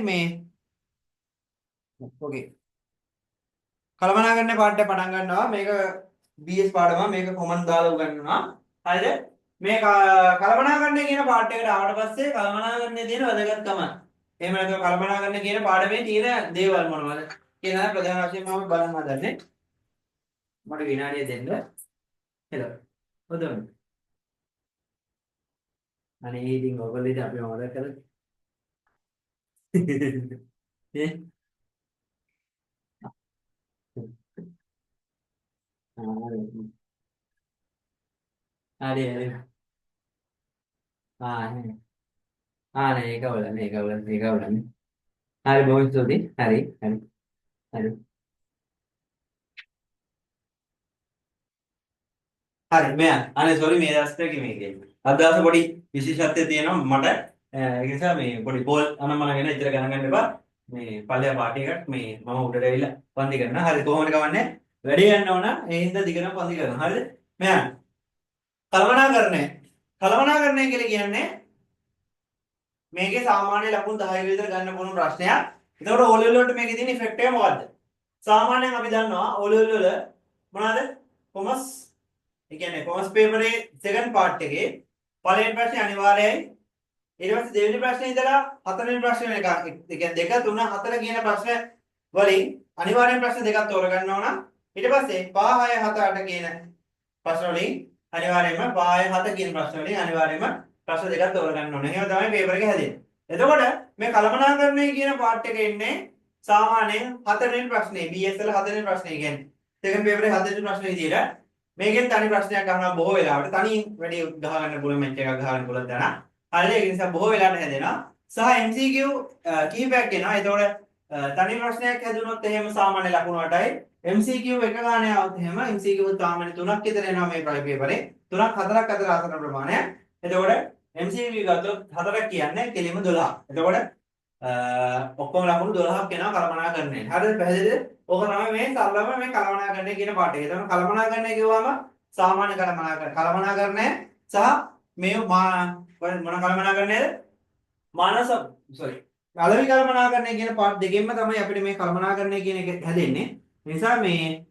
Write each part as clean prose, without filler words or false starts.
මේ ඔකේ කළමනාකරණයේ පාඩේ පටන් ගන්නවා මේක BS පාඩම මේක කොමන් දාලා උගන්වනවා හරිද මේ කළමනාකරණය කියන පාඩ එකට ආවට පස්සේ කළමනාකරණයේ තියෙන වැදගත්කම එහෙම නැත්නම් කළමනාකරණය කියන පාඩමේ තියෙන දේවල් මොනවද කියන ප්‍රධාන වශයෙන් මම බලන්න හදන්නේ මට විනාඩිය දෙන්න හෙලෝ හොඳයි අනේ ඉතින් ඔයගොල්ලෝ ඉතින් අපි මොකද කරන්නේ ඈ හරි හරි නේ ඒක බලන්න ඒක බලන්න ඒක බලන්න හරි බොහොම ස්තුතියි හරි හරි හරි හරි මෙයා අනේ සෝරි මේ දවස්වල මේ කියන්නේ අද දවසේ පොඩි විශේෂත්වයක් තියෙනවා මට ඒ නිසා මේ පොඩි කෝල් අනම්මන වෙන ඉතර ගණන් ගන්න එපා මේ පල්ලෙහා පාටි එකක් මේ මම උඩට ඇවිල්ලා පන්ති කරනවා හරි කොහොමද කවන්නේ වැඩි යන්න ඕන ඒ හින්දා දිගටම පන්ති කරනවා හරිද මෙයා කළමනාකරණය කියලා කියන්නේ මේකේ සාමාන්‍ය ලකුණු 10 විතර ගන්න පුළුවන් ප්‍රශ්නයක්. එතකොට O level වලට මේකේ තියෙන ඉෆෙක්ට් එක මොකද්ද? සාමාන්‍යයෙන් අපි දන්නවා O level වල මොනවාද? කොමර්ස් ඒ කියන්නේ කොමර්ස් පේපරේ සෙකන්ඩ් පාර්ට් එකේ පළවෙනි ප්‍රශ්නේ අනිවාර්යයි. ඊට පස්සේ දෙවෙනි ප්‍රශ්නේ ඉඳලා හතරවෙනි ප්‍රශ්නේ වෙනකන් ඒ කියන්නේ 2 3 4 කියන ප්‍රශ්න වලින් අනිවාර්යෙන් ප්‍රශ්න දෙකක් තෝරගන්න ඕන. ඊට පස්සේ 5 6 7 8 කියන ප්‍රශ්න වලින් අනිවාර්යයෙන්ම 5 7 කියන ප්‍රශ්න වලින් අනිවාර්යයෙන්ම ප්‍රශ්න දෙකක් තෝරගන්න ඕනේ. එහෙම තමයි පේපර් එක හැදෙන්නේ. එතකොට මේ කළමනාකරණය කියන පාර්ට් එකේ ඉන්නේ සාමාන්‍යයෙන් හතරවෙනි ප්‍රශ්නේ BS වල හතරවෙනි ප්‍රශ්නේ කියන්නේ. සෙකන්ඩ් පේපරේ හතරවෙනි ප්‍රශ්නේ විදියට මේකෙන් තනි ප්‍රශ්නයක් අහනවා බොහෝ වෙලාවට. තනියෙන් වැඩි ගහ ගන්න පුළුවන් මැච් එකක් ගහ ගන්න පුළුවන් තරම්. හරිද? ඒ නිසා බොහෝ වෙලාවට හැදෙනවා. සහ MCQ කීපයක් එනවා. එතකොට තනි ප්‍රශ්නයක් හැදුනොත් එහෙම සාමාන්‍ය ලකුණු 8යි. MCQ එක ගානේ આવුත් එහෙම MCQ සාමාන්‍ය 3ක් විතර එනවා මේ පේපරේ. 3ක් 4ක් අතර ආසන ප්‍රමාණය. එතකොට MCQ ගත්තොත් 4ක් කියන්නේ කෙලින්ම 12. එතකොට ඔක්කොම ලකුණු 12ක් එනවා කළමනාකරණය. හරිද? පැහැදිලිද? ඕක තමයි මේ සරලම මේ කළමනාකරණය කියන පාඩේ. එතකොට කළමනාකරණය කියවම සාමාන්‍ය කළමනාකරණය සහ මේ මොන කළමනාකරණයද? අලෙවි කළමනාකරණය කියන පාඩ දෙකෙන්ම තමයි අපිට මේ කළමනාකරණය කියන එක හැදෙන්නේ. ඒ නිසා මේ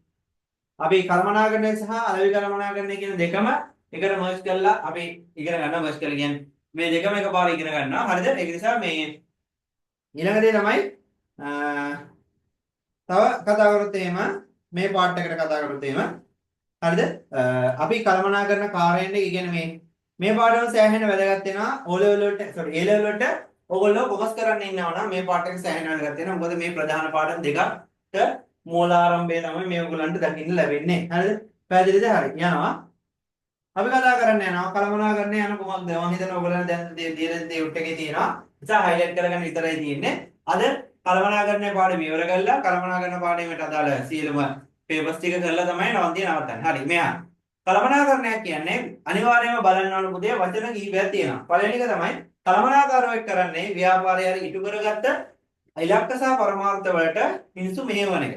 අපි කළමනාකරණය සහ අලෙවි කළමනාකරණය කියන දෙකම එකට මර්ජ් කරලා අපි ඉගෙන ගන්නවා. මර්ජ් කරලා කියන්නේ මේ දෙකම එකපාර ඉගෙන ගන්නවා. හරිද? ඒක නිසා මේ ඊළඟ දේ තමයි තව කතා කරොත් එහෙම මේ පාර්ට් එකට කතා කරොත් එහෙම හරිද? අපි කළමනාකරණ කාර්යයෙන් කියන්නේ මේ පාඩම සෑහෙන වැදගත් වෙනවා. O level වලට A level වලට ඔයගොල්ලෝ ફોකස් කරන්න ඉන්නවා නම් මේ පාඩ එක සෑහෙන වැදගත් වෙනවා. මොකද මේ ප්‍රධාන පාඩම් දෙකට මූලාරම්භය තමයි මේ ඔයගොල්ලන්ට දකින්න ලැබෙන්නේ. හරිද? පැහැදිලිද? හරි. යනවා. අපි කතා කරන්න යනවා කළමනාකරණය යන කොහොමද? මම හිතනවා ඔයගොල්ලන් දැන් දේ උට් එකේ තියෙනවා. නිසා හයිලයිට් කරගන්න විතරයි තියෙන්නේ. අද කළමනාකරණය පාඩම ඉවර කරලා කළමනාකරණ පාඩමට අදාළ සියලුම පේපර්ස් ටික කරලා තමයි නවත්තන්නේ. හරි. මෙයා කළමනාකරණයක් කියන්නේ අනිවාර්යයෙන්ම බලන්න ඕන පුතේ වචන කීපයක් තියෙනවා. පළවෙනි එක තමයි කළමනාකාරයක් කරන්නේ ව්‍යාපාරය හරි ඉටු කරගත්ත ඉලක්ක සහ පරමාර්ථ වලට මිනිස්සු මෙහෙවන එක.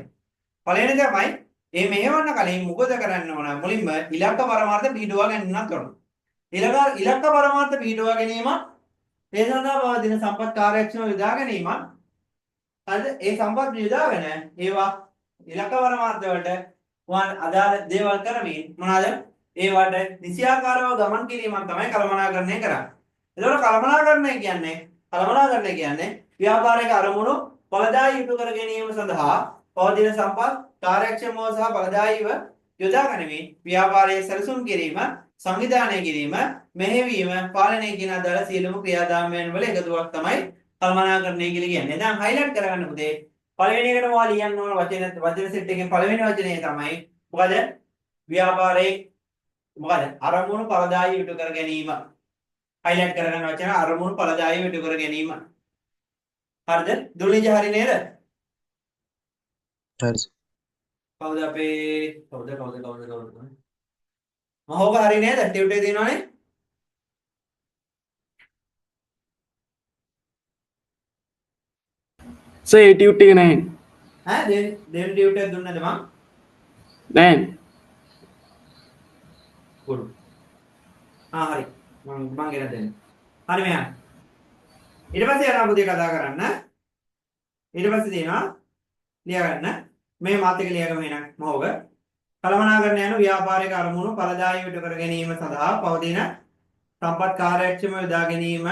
පළවෙනි තමයි මේ මෙහෙවන්න කලින් මොකද කරන්න ඕන? මුලින්ම ඉලක්ක පරමාර්ථ පිටුවා ගන්නත් ඕන. ඉලක්ක පරමාර්ථ පිටුවා ගැනීම ඒ සඳහා පවතින සම්පත් කාර්යක්ෂමව යොදා ගැනීම. හරිද? ඒ සම්පත් යොදාගෙන ඒවා ඉලක්ක පරමාර්ථ වලට අදාළ දේවල් කරමින් මොනවාද? ඒවට නිසියාකාරව ගමන් කිරීමක් තමයි කළමනාකරණය කරන්නේ. එතකොට කළමනාකරණය කියන්නේ ව්‍යාපාරික අරමුණු ඵලදායී ඉටු කර ගැනීම සඳහා පවතින සම්පත් කාර්යක්ෂමව සහ ඵලදායීව යොදා ගැනීම ව්‍යාපාරයේ සැලසුම් කිරීම සංවිධානය කිරීම මෙහෙයවීම පාලනය කියන අදාළ සියලුම ක්‍රියාදාමයන් වල එකතුවක් තමයි කළමනාකරණය කියලා කියන්නේ. දැන් හයිලයිට් කරගන්න පුතේ පළවෙනි එකට මොකක්ද ලියන්න ඕන වචන සෙට් එකෙන් පළවෙනි වචනේ තමයි මොකද? ව්‍යාපාරයේ මොකද? අරමුණු ඵලදායී ඉටු කර ගැනීම. හයිලයිට් කරගන්න වචන අරමුණු ඵලදායී ඉටු කර ගැනීම. හරිද? දුලිජ හරි නේද? හරි. කවුද මහෝක හරි නේද? ටියුටේ දිනවනේ. සර් ඒ ටියුට් එක නැහැ. ඈ දෙන ටියුටේ දුන්නද මං? නැහැ. කුඩු. හරි. මං ගෙන දෙන්න. හරි මෙයා. ඊට පස්සේ යනවා පුතේ කතා කරන්න. ඊට පස්සේ තියෙනවා ලියා ගන්න මේ මාතක ලියාගමු එහෙනම් මොහොව කළමනාකරණය යන ව්‍යාපාරික අරමුණු ඵලදායී ඉටු කර ගැනීම සඳහා පවතින සම්පත් කාර්යක්ෂමව යොදා ගැනීම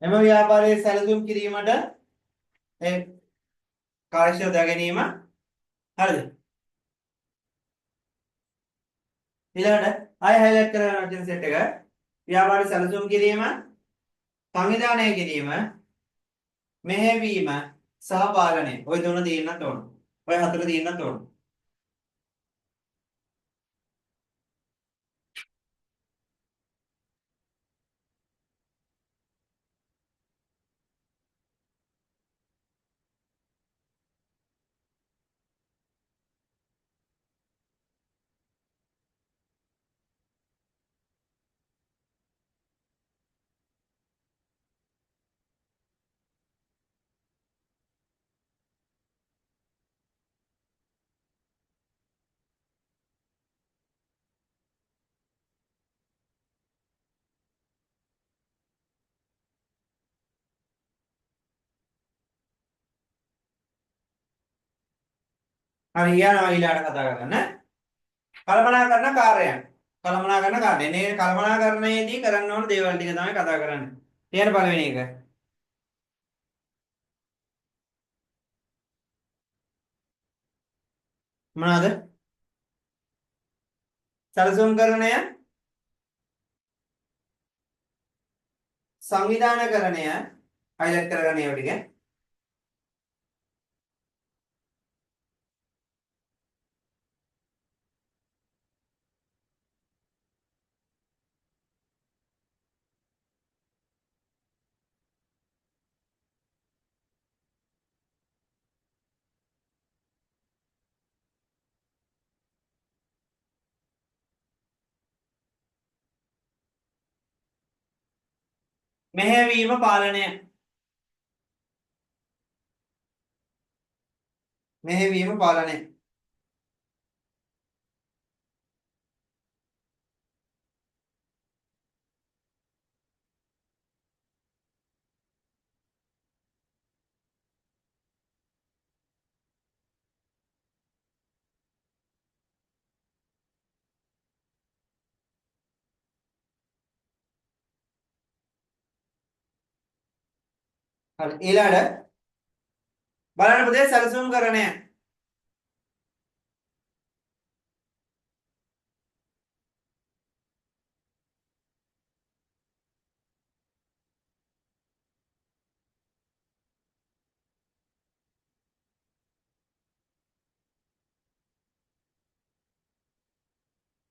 එම ව්‍යාපාරයේ සැලසුම් කිරීමට ඒ කාර්යක්ෂමව යොදා ගැනීම හරිද ඊළඟට ආය highlight කරන වචන සෙට් එක ව්‍යාපාරයේ සැලසුම් කිරීම සංවිධානය කිරීම මෙහෙයවීම සහ පාලනය ඔය තුන තියෙන්නත් ඕන ඔය හතර තියෙන්නත් ඕන හරි යනවා ඊළඟට කතා කරන්න කළමනාකරන කාර්යයන් කළමනාකරන කාර්යය මේ කළමනාකරණයේදී කරන්න ඕන දේවල් ටික තමයි කතා කරන්නේ ඊට පළවෙනි එක මොනවාද සැලසුම්කරණය සංවිධානකරණය highlight කරගන්න ඒවා ටික මෙහෙයවීම පාලනය මෙහෙයවීම පාලනය හරි ඊළඟට බලන්න පුතේ සැලසුම්කරණය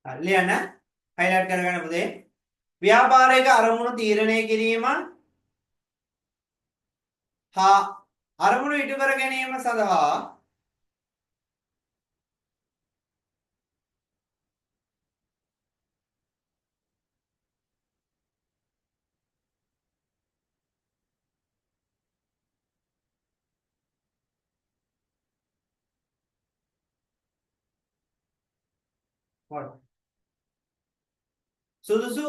ලියන්න highlight කරගන්න පුතේ ව්‍යාපාරයක අරමුණු තීරණය කිරීම හා අරමුණු ඉටු කර ගැනීම සඳහා සුදුසු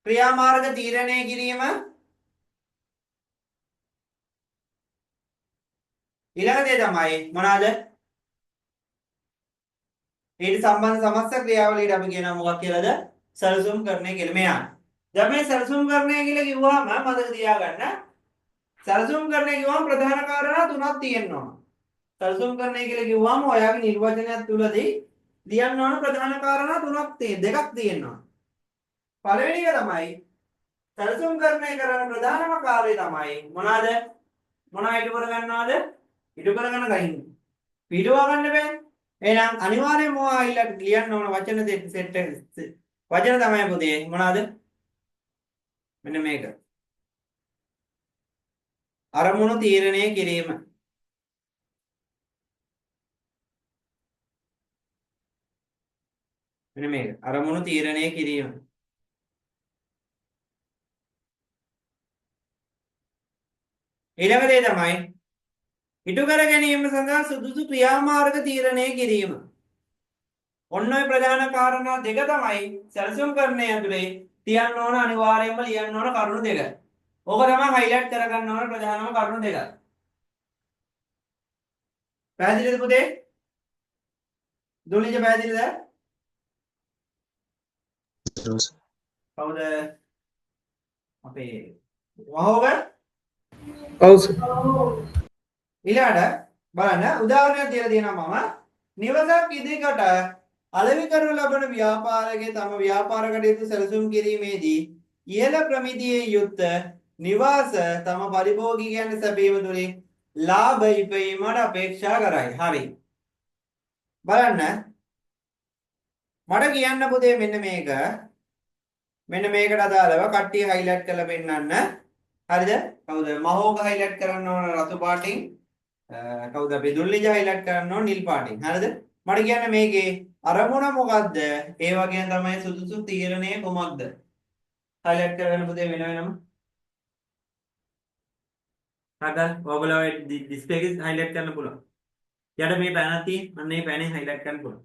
ක්‍රියාමාර්ග තීරණය කිරීම ඊළඟ දේ තමයි මොනවාද ඊට සම්බන්ධ සමස්ත ක්‍රියාවලියට අපි කියනවා මොකක් කියලාද සැලසුම්කරණය කියලා මෙයා දැන් මේ සැලසුම්කරණය කියලා කිව්වම මතක තියාගන්න සැලසුම්කරණය කිව්වම ප්‍රධාන කාරණා තුනක් තියෙනවා සැලසුම්කරණය කියලා කිව්වම ඔයාගේ නිර්වචනයක් තුලදී ලියන්න ඕන ප්‍රධාන කාරණා දෙකක් තියෙනවා පළවෙනි එක තමයි සැලසුම්කරණය කරන ප්‍රධානම කාර්යය තමයි මොනවාද මොනවා ඉටු කර ගන්නවද ඉටු කරගෙන ගහින්න පිටුවා ගන්න බෑ එහෙනම් අනිවාර්යයෙන්ම මොනවා අයිලට ලියන්න ඕන වචන සෙට් වචන තමයි පුතේ මොනවාද මෙන්න මේක අරමුණු තීරණය කිරීම මෙන්න මේක අරමුණු තීරණය කිරීම ඊළඟ දේ තමයි ඉටු කර ගැනීම සඳහා සුදුසු ක්‍රියාමාර්ග තීරණය කිරීම ඔන්න ඔය ප්‍රධාන කාරණා දෙක තමයි සැලසුම් කරන්නේ ඇතුලේ තියන්න ඕන අනිවාර්යයෙන්ම ලියන්න ඕන කරුණු දෙක. ඕක තමයි හයිලයිට් කරගන්න ඕන ප්‍රධානම කරුණු දෙක. පැහැදිලිද පුතේ? දුලිජ පැහැදිලිද? කවුද? අපේ වහෝග ඔව් සර්. ඊළඟට බලන්න උදාහරණයක් දීලා තියෙනවා මම නිවසක් ඉදිකට අලෙවි කරනු ලබන ව්‍යාපාරකගේ තම ව්‍යාපාර කටයුතු සැලසුම් කිරීමේදී ඉහළ ප්‍රමිතියේ යුක්ත නිවාස තම පරිභෝගිකයන්ට සැපීම තුළින් ලාභ ඉපයීමට අපේක්ෂා කරයි. හරි. බලන්න මට කියන්න පුතේ මෙන්න මේක මෙන්න මේකට අදාළව කට්ටිය හයිලයිට් කරලා පෙන්නන්න. හරිද? කවුද? මහෝග හයිලයිට් කරන්න ඕන රතු පාටින්. කවුද අපි දුල්ලිජ හයිලයිට් කරන්න ඕන නිල් පාටින්. හරිද? මට කියන්න මේකේ අරමුණ මොකද්ද? ඒ වගේම තමයි සුදුසු තීරණය කොමක්ද? හයිලයිට් කරගන්න පුතේ වෙන වෙනම. හරිද? ඔයගොල්ලෝ ඩිස්ප්ලේ එකේ හයිලයිට් කරන්න පුළුවන්. යට මේ පැනක් තියෙන. අන්න මේ පැනේ හයිලයිට් කරන්න පුළුවන්.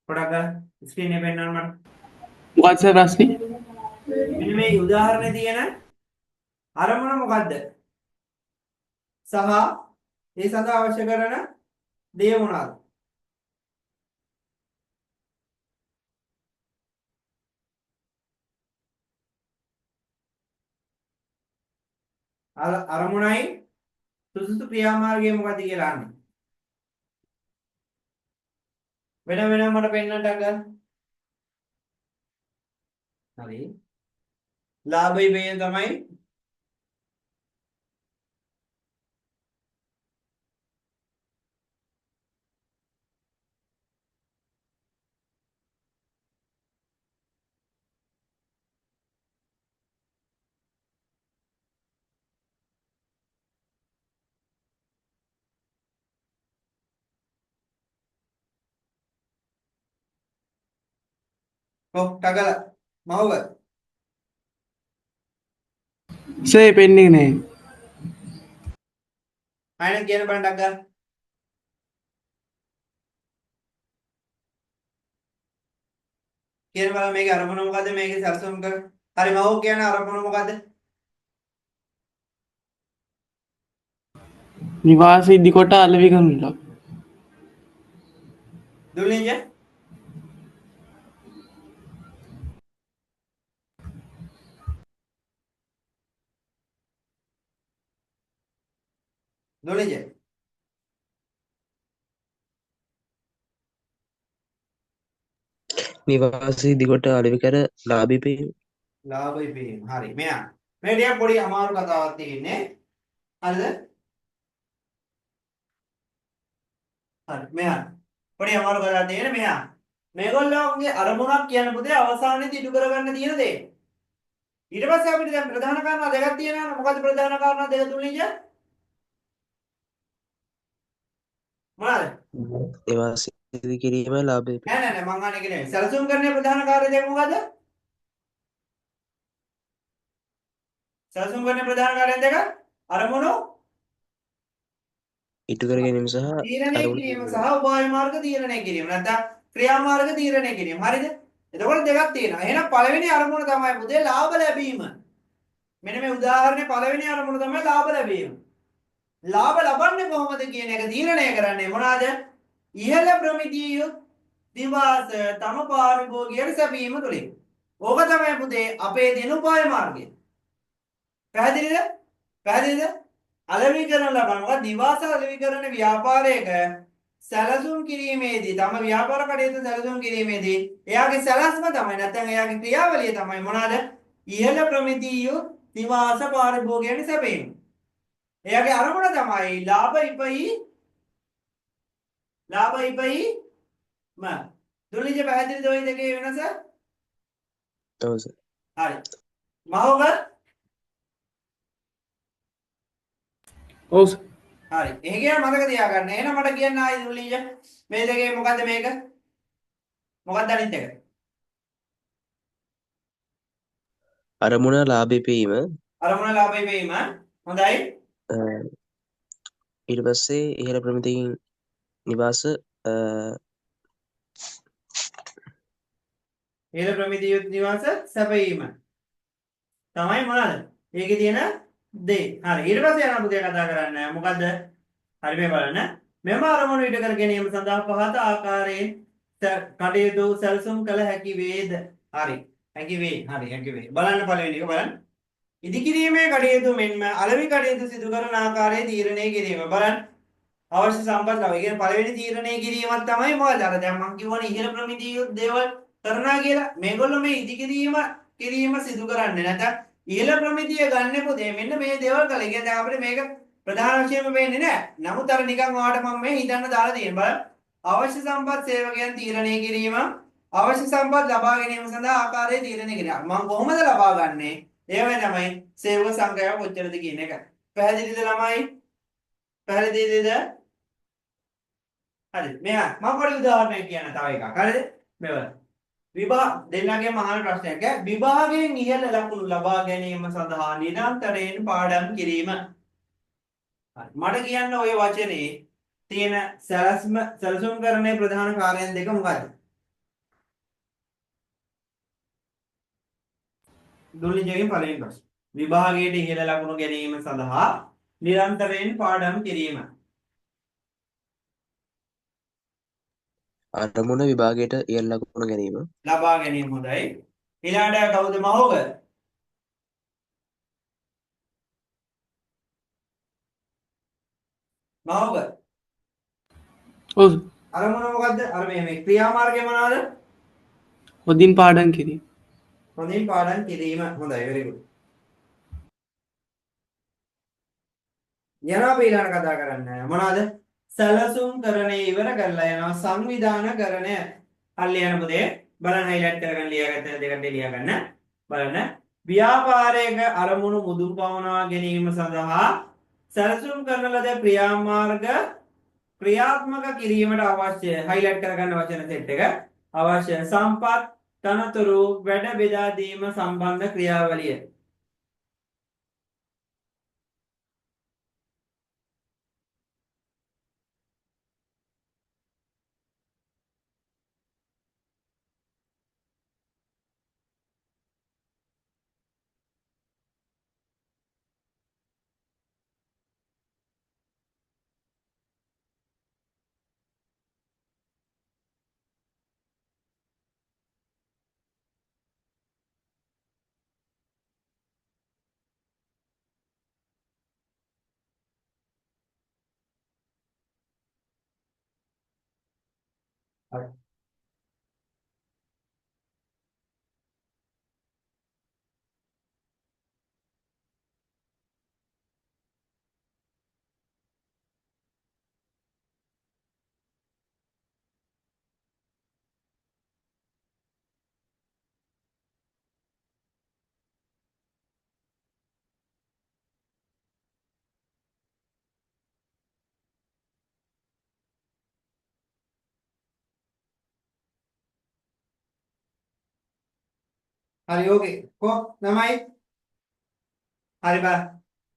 පොඩක් ගන්න ස්ක්‍රීන් එක පෙන්නන්න මට. මොකක්ද සර් ප්‍රශ්නේ? මෙන්න මේ උදාහරණේ තියෙන අරමුණ මොකද්ද? සහ ඒ සඳහා අවශ්‍ය කරන දේ මොනවාද? අරමුණයි සුදුසු ක්‍රියාමාර්ගය මොකද්ද කියලා අහන්නේ. වෙන වෙනම මට පෙන්නන්නට ගන්න. හරි. ලාභයි වේ තමයි ඔව් ටගල මහව සර් පෙන්නේ නැහැ. අයන කියන බණ්ඩක් ගන්න. කියන බලන්න මේකේ අරමුණ මොකද්ද? මේකේ සැලසුම් කර. හරි මහව කියන අරමුණ මොකද්ද? නිවාස ඉදිකොට අලෙවි කරනු ලබන. දුල්ලින්ජ දුල්ලින්ජ නිවාසී දිගට අලෙවි කර ලාභී පෙවීම. ලාභයි පේන. හරි. මෙයා මේ ටිකක් පොඩි අමාරු කතාවක් තියෙන්නේ. හරිද? හරි. මෙයා පොඩි අමාරු කතාවක් තියෙන්නේ මෙයා. මේගොල්ලෝගේ අරමුණක් කියන පුතේ අවසානයේදී ඉටු කරගන්න තියෙන දේ. ඊට පස්සේ අපිට දැන් ප්‍රධාන කාරණා දෙකක් තියෙනවා. මොකද්ද ප්‍රධාන කාරණා දෙක තුලින්ජ? මොනවාද? නිවාසී ඉදි කිරීම ලාභී පෙවීම. නෑ මං අහන්නේ ඒක නෙවෙයි. සැලසුම් කරන්නේ ප්‍රධාන කාර්ය දෙක මොකද්ද? සැලසුම් කරන්නේ ප්‍රධාන කාර්යයන් දෙක අරමුණු ඉටු කර ගැනීම සහ තීරණය අරමුණු කිරීම සහ උපාය මාර්ග තීරණය කිරීම. නැත්නම් ක්‍රියා මාර්ග තීරණය කිරීම. හරිද? එතකොට දෙකක් තියෙනවා. එහෙනම් පළවෙනි අරමුණ තමයි පුතේ ලාභ ලැබීම. මෙන්න මේ උදාහරණේ පළවෙනි අරමුණ තමයි ලාභ ලැබීම. ලාභ ලබන්නේ කොහොමද කියන එක තීරණය කරන්නේ මොනවාද? ඉහළ ප්‍රමිතිය නිවාස තම පාරිභෝගිකයන්ට සැපීම තුලින්. ඕක තමයි පුතේ අපේ දෙන උපාය මාර්ගය. පැහැදිලිද? පැහැදිලිද? අලෙවි කරන ලබනවා නිවාස අලෙවි කරන ව්‍යාපාරයක සැලසුම් කිරීමේදී තම ව්‍යාපාර කටයුතු සැලසුම් කිරීමේදී එයාගේ සැලැස්ම තමයි නැත්නම් එයාගේ ක්‍රියාවලිය තමයි මොනවාද? ඉහළ ප්‍රමිතිය නිවාස පාරිභෝගිකයන්ට සැපීම. එයාගේ අරමුණ තමයි ලාභ ඉපයි දුලිජ පැහැදිලිද ඔය දෙකේ වෙනස? ඔව් සර්. හරි. මහෝග ඔව් සර්. හරි. එහෙ කියන මතක තියාගන්න. එහෙනම් මට කියන්න ආයි දුලිජ මේ දෙකේ මොකද්ද මේක? මොකක්ද අනිත් එක? අරමුණ ලාභී පෙවීම. අරමුණ ලාභය වීම. හොඳයි. ඊට පස්සේ ඉහළ ප්‍රමිතියින් නිවාස ඉහළ ප්‍රමිති යුත් නිවාස සැපයීම තමයි මොනවාද? ඒකේ තියෙන දේ. හරි. ඊට පස්සේ යන පුතේ කතා කරන්නේ මොකද්ද? හරි මේ බලන්න. මෙම අරමුණු ඉටු කර ගැනීම සඳහා පහත ආකාරයෙන් කටයුතු සැලසුම් කළ හැකි වේද? හරි. හැකි වේ. හරි හැකි වේ. බලන්න පළවෙනි එක බලන්න. ඉදිකිරීමේ කටයුතු මෙන්ම අලෙවි කටයුතු සිදු කරන ආකාරය තීරණය කිරීම. බලන්න. අවශ්‍ය සම්පත් ලබා. ඒ කියන්නේ පළවෙනි තීරණය කිරීමක් තමයි මොකද? අර දැන් මම කියවනේ ඉහළ ප්‍රමිතිය දේවල් කරනවා කියලා. මේගොල්ලෝ මේ කිරීම සිදු කරන්නේ නැත්නම් ඉහළ ප්‍රමිතිය ගන්න පොදේ මෙන්න මේ දේවල් කළා. ඒ කියන්නේ අපිට මේක ප්‍රධාන වශයෙන්ම වෙන්නේ නැහැ. නමුත් අර නිකන් ඔයාලට මම මේ හිතන්න දාලා තියෙනවා. බලන්න. අවශ්‍ය සම්පත් සේවකයන් තීරණය කිරීම අවශ්‍ය සම්පත් ලබා ගැනීම සඳහා ආකාරය තීරණය කිරීම. මම කොහොමද ලබා ගන්නේ? ඒවයි තමයි සේවක සංඛ්‍යාව කොච්චරද කියන එක. පැහැදිලිද ළමයි? පැහැදිලිද? හරි. මෙයා මම පොඩි උදාහරණයක් කියන්න තව එකක්. හරිද? මෙවල. දෙන්නගේ මහාන ප්‍රශ්නයක්. විභාගයෙන් ඉහළ ලකුණු ලබා ගැනීම සඳහා නිරන්තරයෙන් පාඩම් කිරීම. හරි. මට කියන්න ওই වචනේ තියෙන සැලසුම් කරන්නේ ප්‍රධාන කාර්යයන් දෙක මොකක්ද? දුර්ලිජයෙන් පළවෙනි ප්‍රශ්න. විභාගයට ඉහළ ලකුණු ගැනීම සඳහා නිරන්තරයෙන් පාඩම් කිරීම. අරමුණ විභාගයට ඉහළ ලකුණු ගැනීම. ලබා ගැනීම හොඳයි. ඊළඟට කවුද මහෝග? මහෝග. ඔව් අරමුණ මොකද්ද? අර මේ ක්‍රියාමාර්ගය මොනවාද? හොඳින් පාඩම් කිරීම. හොඳින් පාඩම් කිරීම. හොඳයි very good. යනවා අපි ඊළඟ කතා කරන්නේ මොනවාද? සැලසුම් කරණය ඉවර කරලා යනවා සංවිධානකරණය. අල්ල යන පුතේ බලන්න highlight කරගන්න ලියාගත්ත දෙකට ලියා ගන්න. බලන්න. ව්‍යාපාරයක අරමුණු මුදුන් පවනවා ගැනීම සඳහා සැලසුම් කරන ලද ක්‍රියාමාර්ග ක්‍රියාත්මක කිරීමට අවශ්‍ය highlight කරගන්න වචන සෙට් එක අවශ්‍ය සම්පත් තනතුරු වැඩ බෙදා දීම සම්බන්ධ ක්‍රියාවලිය. හරි. හරි ඕකේ. කො ළමයි හරි බා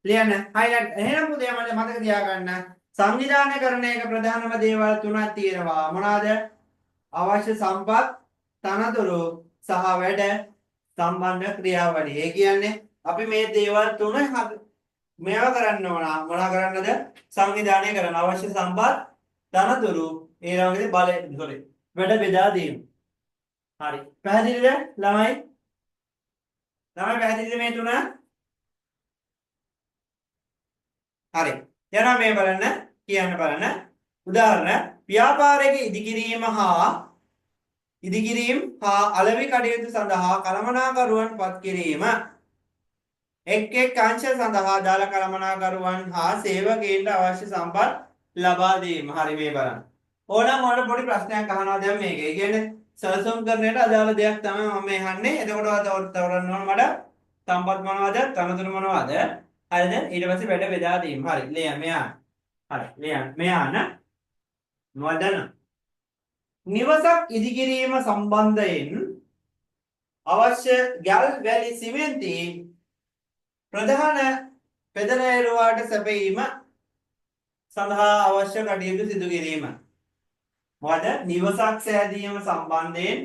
ලියන්න highlight එහෙනම් පුතේ මතක තියාගන්න සංවිධානකරණයක ප්‍රධානම දේවල් තුනක් තියෙනවා මොනවාද අවශ්‍ය සම්පත් තනතුරු සහ වැඩ සම්බන්ධ ක්‍රියාවලිය. ඒ කියන්නේ අපි මේ දේවල් තුන මේවා කරන්න ඕන මොනවා කරන්නද සංවිධානය කරන්න අවශ්‍ය සම්පත් තනතුරු ඒ වගේ බලය වැඩ බෙදා දීම. හරි පැහැදිලිද ළමයි? පැහැදිලිද මේ තුන? හරි. යනවා මේ බලන්න කියන්න බලන්න. උදාහරණ ව්‍යාපාරයක ඉදිකිරීම අලෙවි කටයුතු සඳහා කළමනාකරුවන් පත් කිරීම. එක් අංශ සඳහා දාල කළමනාකරුවන් හා සේවකයන්ට අවශ්‍ය සම්පත් ලබා දීම. හරි මේ බලන්න. ඕනම් ඔයාලට පොඩි ප්‍රශ්නයක් අහනවා දැන් මේක. ඒ කියන්නේ සැලසුම් කරන්නට අදාළ දෙයක් තමයි මම මේ අහන්නේ. එතකොට තවරන්න ඕන මට සම්පත් මොනවද? තනතුරු මොනවද? හරිද? ඊට පස්සේ වැඩ බෙදා දීම. හරි. ලියන්න මෙයා. හරි. ලියන්න. මෙයා මොනවද? නිවසක් ඉදිකිරීම සම්බන්ධයෙන් අවශ්‍ය ගල් වැලි සිමෙන්ති ප්‍රධාන පෙදරේරුවාට සැපයීම සඳහා අවශ්‍ය කටයුතු සිදු කිරීම. මොකද නිවසක් සෑදීම සම්බන්ධයෙන්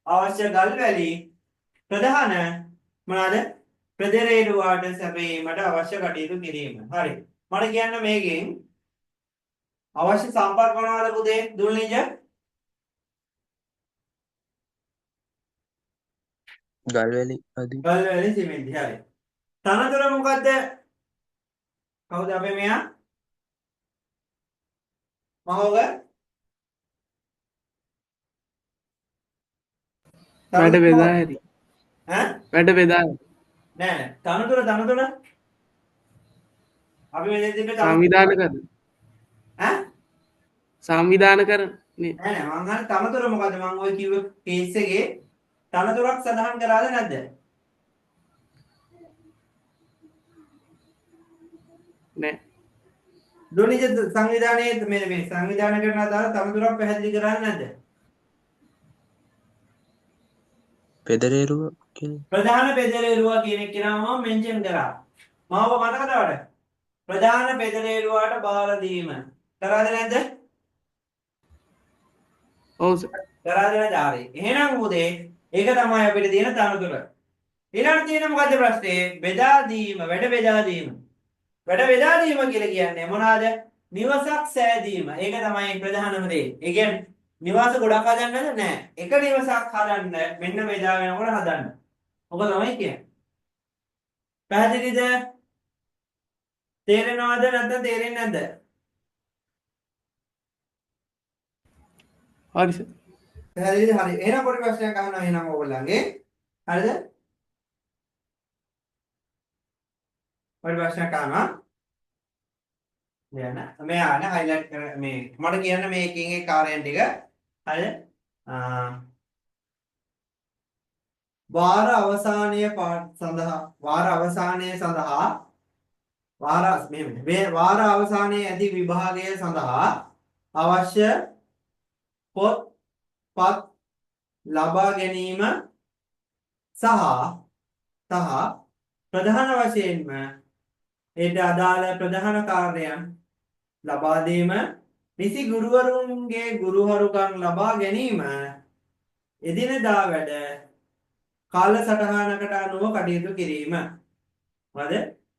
අවශ්‍ය ගල් වැලි ප්‍රධාන මොනවාද ප්‍රදේරේරුවාට සැපයීමට අවශ්‍ය කටයුතු කිරීම. හරි. මට කියන්න මේකෙන් අවශ්‍ය සම්පත් මොනවද පුතේ? දුල්නිජ ගල්වැලි අදී ගල් වැලි සිමෙන්ති. හරි. තනතුර මොකද්ද? කවුද අපේ මෙයා? මහෝග වැඩ බෙදා ඇති ඈ වැඩ බෙදා නෑ තනතුර අපි මේ දෙක සංවිධාන කර ඈ සංවිධාන කරන්නේ නෑ නෑ මං අහන්නේ තනතුර මොකද්ද? මං ඔය කිව්ව කේස් එකේ තනතුරක් සඳහන් කරාද නැද්ද? නෑ දුනිජ සංවිධානයේ මේ සංවිධානය කරන අදාළ තනතුරක් පැහැදිලි කරන්නේ නැද්ද? පෙදරේරුව කියන්නේ ප්‍රධාන පෙදරේරුවා කියන එක මම මෙන්ෂන් කරා. මාව මතකද ඔයාලට? ප්‍රධාන පෙදරේරුවාට බාර දීම. කරාද නැද්ද? ඔව් සර් කරාද නැද්ද? හරි. එහෙනම් උදේ ඒක තමයි අපිට තියෙන තනතුර. ඊළඟට තියෙන මොකද්ද ප්‍රශ්නේ? බෙදා දීම, වැඩ බෙදා දීම. වැඩ බෙදා දීම කියලා කියන්නේ මොනවාද? නිවසක් සෑදීම. ඒක තමයි ප්‍රධානම දේ. ඒ කියන්නේ නිවාස ගොඩක් හදන්නද? නෑ. එක නිවසක් හදන්න මෙන්න බෙදා වෙනකොට හදන්න. ඔක තමයි කියන්නේ. පැහැදිලිද? තේරෙනවද නැත්නම් තේරෙන්නේ නැද්ද? හරි සර් පැහැදිලිද? හරි. එහෙනම් පොඩි ප්‍රශ්නයක් අහනවා එහෙනම් ඕගොල්ලන්ගේ. හරිද? පොඩි ප්‍රශ්නයක් අහනවා. මෙයන මෙයාන හයිලයිට් කර මේ මට කියන්න මේ එකින් එක කාර්යයන් ටික. හරිද? වාර අවසානයේ සඳහා වාර අවසානයේ ඇති විභාගය සඳහා අවශ්‍ය පොත් පත් ලබා ගැනීම සහ ප්‍රධාන වශයෙන්ම ඒට අදාළ ප්‍රධාන කාර්යයන් ලබා දීම නිසි ගුරුවරුන්ගේ ගුරුහරුකම් ලබා ගැනීම එදිනෙදා වැඩ කාලසටහනකට අනුව කටයුතු කිරීම. මොකද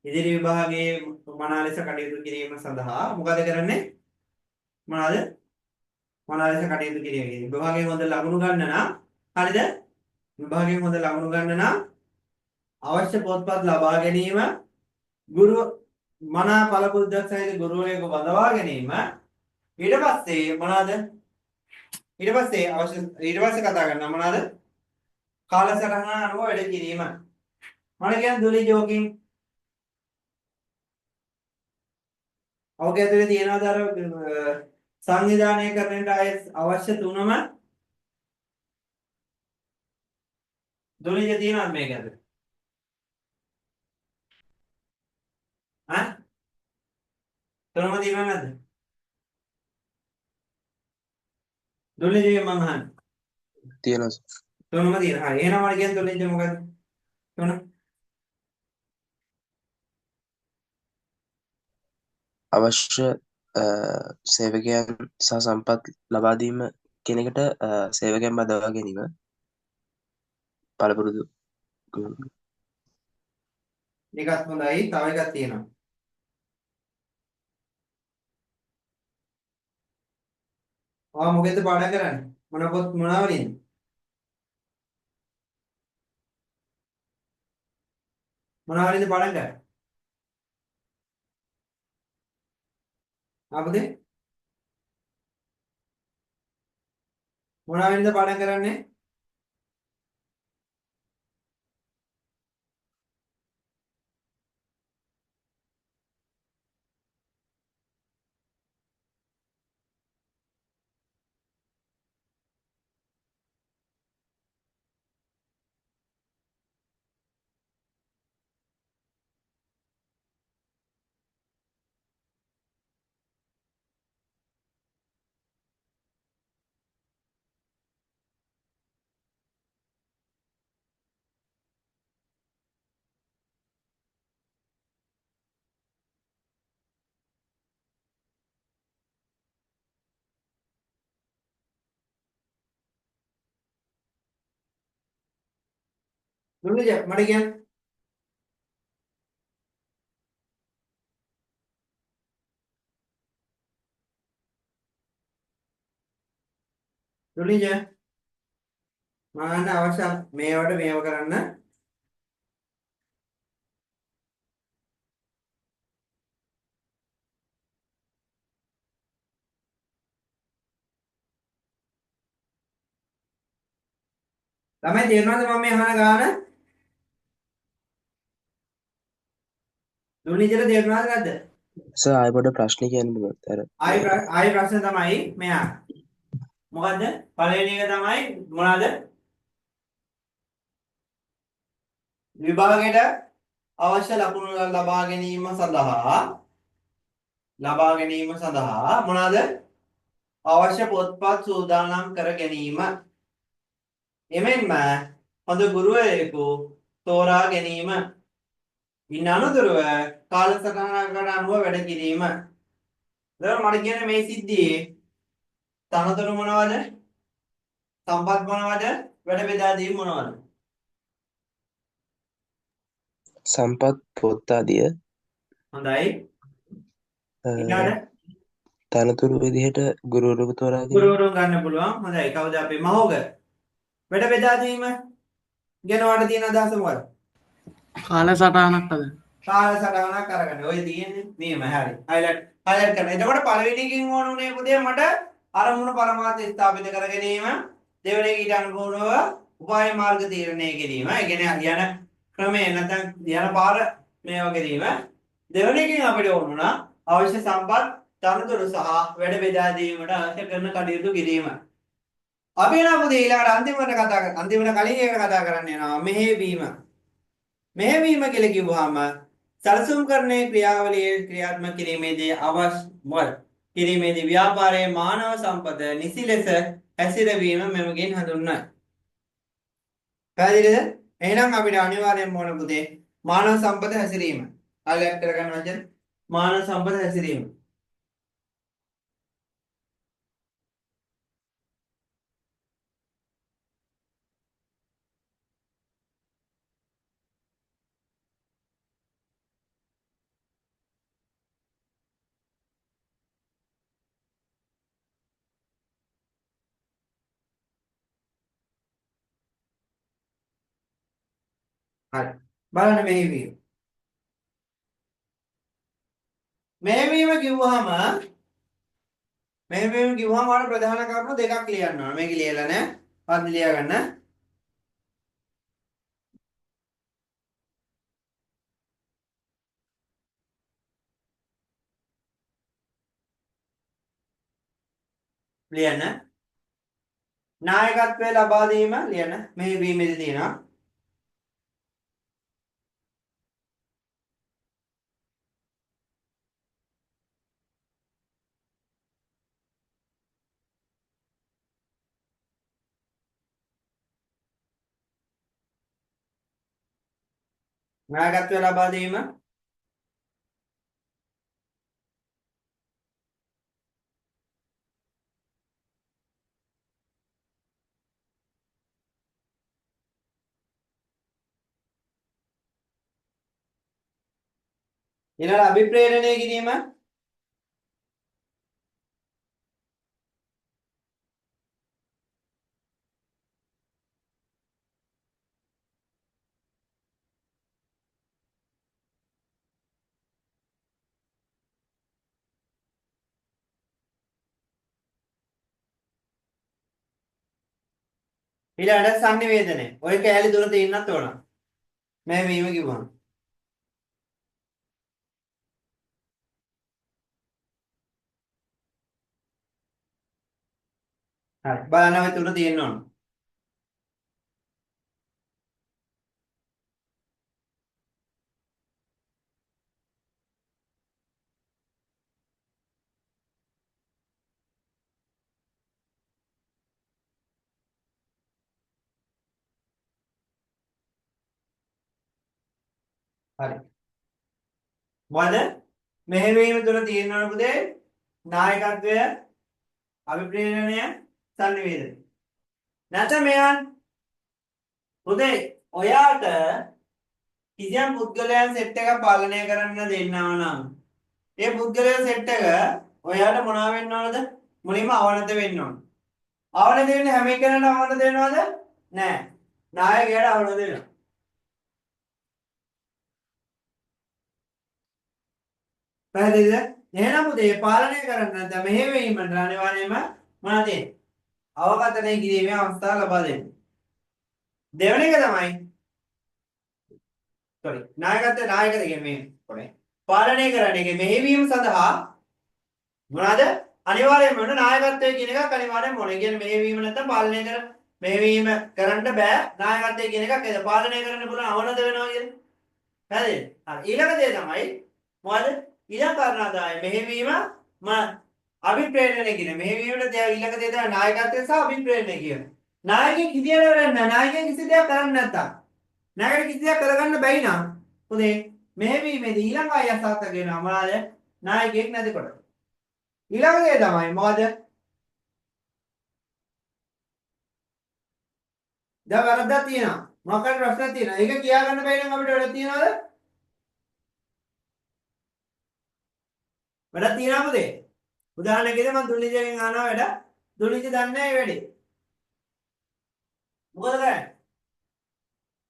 ඉදිරි විභාගයේ මනා ලෙස කටයුතු කිරීම සඳහා මොකද කරන්නේ? මොනවාද? මනා ලෙස කටයුතු කිරීම. විභාගයෙන් හොඳ ලකුණු ගන්න නම් හරිද? විභාගයෙන් හොඳ ලකුණු ගන්න නම් අවශ්‍ය පොත්පත් ලබා ගැනීම, ගුරු මනා පළපුරුද්දක් සහිත ගුරුවරයෙකු බඳවා ගැනීම, ඊට පස්සේ මොනවාද? ඊට පස්සේ කතා කරනවා මොනවාද? කාලසටහන අනුව වැඩ කිරීම. මම කියන්නේ දුලි ජෝකින්. ඔක ඇතුලේ තියෙනවද අර සංවිධානය කරන්නට අවශ්‍ය තුනම? දුලිජ තියෙනවද මේක ඇතුලේ? ඈ? තුනම තියෙනවද නැද්ද? දුලිජ මං අහන්නේ. තියෙනවා සර්. තුනම තියෙනවා. හරි. එහෙනම් මම කියන්නේ දුලිජ මොකද්ද? තුන. අවශ්‍ය සේවකයන් සහ සම්පත් ලබා දීම කියන එකට සේවකයන් බඳවා ගැනීම පළපුරුදු ඒකත් හොඳයි. තව එකක් තියෙනවා. ඔයා මොකෙන්ද පාඩම් කරන්නේ? මොන පොත් මොනවලින්ද? මොනවලින්ද පාඩම් කරන්නේ? ආපුතේ මොනවලින්ද පාඩම් කරන්නේ? දුර්නිජ මට කියන්න. දුර්නිජ මම අවශ්‍ය මේවට මේව කරන්න. ළමයි තේරෙනවද මම මේ අහන ගාන? දුර්නිජට තේරුණාද නැද්ද? සර් ආයෙ පොඩ්ඩක් ප්‍රශ්නේ කියන්න පුළුවන්ද? අර ආයි ප්‍රශ්න තමයි මෙයා. මොකද්ද? පළවෙනි එක තමයි මොනවාද? විභාගයට අවශ්‍ය ලකුණු ලබා ගැනීම සඳහා මොනවාද? අවශ්‍ය පොත්පත් සූදානම් කර ගැනීම. එමෙන්ම හොඳ ගුරුවරයෙකු තෝරා ගැනීම. ඉන් අනුතුරුව කාලසටහනකට අනුව වැඩ කිරීම. දැන් මට කියන්නේ මේ සිද්ධියේ තනතුරු මොනවද? සම්පත් මොනවද? වැඩ බෙදා දීම මොනවද? සම්පත් පොත් ආදිය හොඳයි. ඊළඟට තනතුරු විදිහට ගුරුවරයෙකු තෝරා ගැනීම. ගුරුවරුන් ගන්න පුළුවන්. හොඳයි. කවුද අපේ මහෝග? වැඩ බෙදා දීම ගැන වට තියෙන අදහස මොකක්ද? කාලසටහනක් හදන්න. කාලසටහනක් අරගන්න. ඔය තියෙන්නේ නියම හරි. හයිලයිට් කරන්න. එතකොට පළවෙනි එකකින් ඕන උනේ පුතේ මට අරමුණු පරමාර්ථ ස්ථාපිත කර ගැනීම. දෙවෙනි එක ඊට අනුකූලව උපාය මාර්ග තීරණය කිරීම. ඒ කියන්නේ යන ක්‍රමය නැත්නම් යන පාර මේවා කිරීම. දෙවෙනි එකෙන් අපිට ඕන උනා අවශ්‍ය සම්පත් තනතුරු සහ වැඩ බෙදා දීමට අවශ්‍ය කරන කටයුතු කිරීම. අපි එනවා පුතේ ඊළඟට අන්තිමට කලින් එකට කතා කරන්න යනවා මෙහෙවීම. මෙහෙවීම කියලා කිව්වහම සැලසුම් කරන්නේ ක්‍රියාවලියේ ක්‍රියාත්මක කිරීමේදී කිරීමේදී ව්‍යාපාරයේ මානව සම්පත නිසි ලෙස හැසිරවීම මෙමගින් හඳුන්වයි. පැහැදිලිද? එහෙනම් අපිට අනිවාර්යෙන්ම ඕන පුතේ මානව සම්පත හැසිරීම. හයිලයිට් කරගන්න වචන මානව සම්පත හැසිරීම. හරි. බලන්න මෙහෙවීම. මෙහෙවීම කිව්වහම ඔයාලා ප්‍රධාන කරුණු දෙකක් ලියන්න ඕන. මේක ලියලා නැහැ. පන්ති ලියා ගන්න. ලියන්න. නායකත්වය ලබා දීම ලියන්න. මෙහෙවීමේදී තියෙනවා. නායකත්වය ලබා දීම ඊළඟ අභිප්‍රේරණය කිරීම ඊළඟට සංනිවේදනය. ඔය කෑලි තුන තියෙන්නත් ඕන. මෙහෙවීම කිව්වම. හරි. බලන්න ඔය තුන තියෙන්න ඕන. හරි. මොකද මෙහෙවීම තුන තියෙන්න ඕන පුතේ නායකත්වය අභිප්‍රේරණය සංනිවේදනය. නැත්නම් මෙයන් පුතේ ඔයාට කිසියම් පුද්ගලයන් සෙට් එකක් පාලනය කරන්න දෙන්නවා නම් ඒ පුද්ගලයන් සෙට් එක ඔයාට මොනවා වෙන්න ඕනද? මුලින්ම අවනත වෙන්න ඕන. අවනත වෙන්නේ හැම එකනටම අවනත වෙනවද? නෑ. නායකයාට අවනත වෙනවා. පැහැදිලිද? එහෙනම් පුතේ පාලනය කරන්න නැත්නම් මෙහෙවීමට අනිවාර්යයෙන්ම මොනවද තියෙන්නේ? අවකථනය කිරීමේ අවස්ථාව ලබා දෙන්න. දෙවෙනි එක තමයි නායකද කියන්නේ මේ පොඩේ. පාලනය කරන්නේ මෙහෙවීම සඳහා මොනවාද? අනිවාර්යයෙන්ම වෙන නායකත්වය කියන එකක් අනිවාර්යයෙන්ම ඕනේ. කියන්නේ මෙහෙවීම නැත්නම් පාලනය මෙහෙවීම කරන්න බෑ. නායකත්වය කියන එකක් නේද? පාලනය කරන්න පුළුවන් අවනත වෙනවා කියන්නේ. හරිද? හරි. ඊළඟ දේ තමයි මොකද? ඊළඟ කාරණා තමයි මෙහෙවීම අභිප්‍රේරණය කියන. මෙහෙවීමට ඊළඟ දේ තමයි නායකත්වය සහ අභිප්‍රේරණය කියන. නායකයෙක් හිතියට වෙන්නේ නැහැ. නායකයෙක් කිසි දෙයක් කරන්නේ නැත්තම්. නායකයෙක් කිසි දෙයක් කරගන්න බැයි නම් පුතේ මෙහෙවීමේදී ඊළඟ අයසාත කියනවා මොනවාද? නායකයෙක් නැතිකොට. ඊළඟ දේ තමයි මොකද? දැන් වරද්දක් තියෙනවා. මොකක් හරි ප්‍රශ්නයක් තියෙනවා. ඒක කියා ගන්න බැරි නම් අපිට වැඩක් තියනවද? වැඩක් තියනවා පුතේ. උදාහරණයකට මම දුර්නිජයෙන් අහනවා වැඩ. දුර්නිජ දන්නේ නැහැ මේ වැඩේ. මොකද කරන්නේ?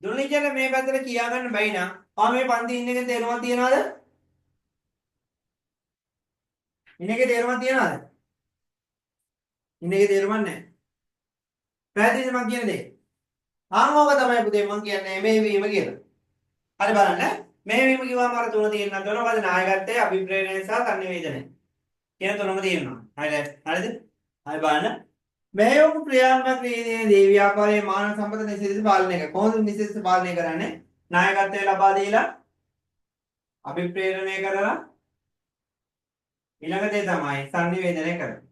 දුර්නිජයට මේ පැත්තට කියා ගන්න බැයි නම් මේ පන්ති ඉන්න එකේ තේරුමක් තියනවද? ඉන්න එකේ තේරුමක් තියනවද? ඉන්න එකේ තේරුමක් නැහැ. පැහැදිලිද මම කියන දේ? ආනෝක තමයි පුතේ මම කියන්නේ මෙහෙවීම කියලා. හරි බලන්න. මෙහෙවීම කිව්වම අර තුන තියෙන්නත් ඕන. මොකද නායකත්වය, අභිප්‍රේරණය සහ සංනිවේදනය. කියන තුනම තියෙනවා. හරිද? හරිද? හරි බලන්න. මෙහෙයුම් ක්‍රියාත්මක ක්‍රියාවේ ව්‍යාපාරයේ මානව සම්පත නිසි පාලනය කර. කොහොමද නිසි පාලනය කරන්නේ? නායකත්වය ලබා දීලා අභිප්‍රේරණය කරලා ඊළඟ දේ තමයි සංනිවේදනය කරන්නේ.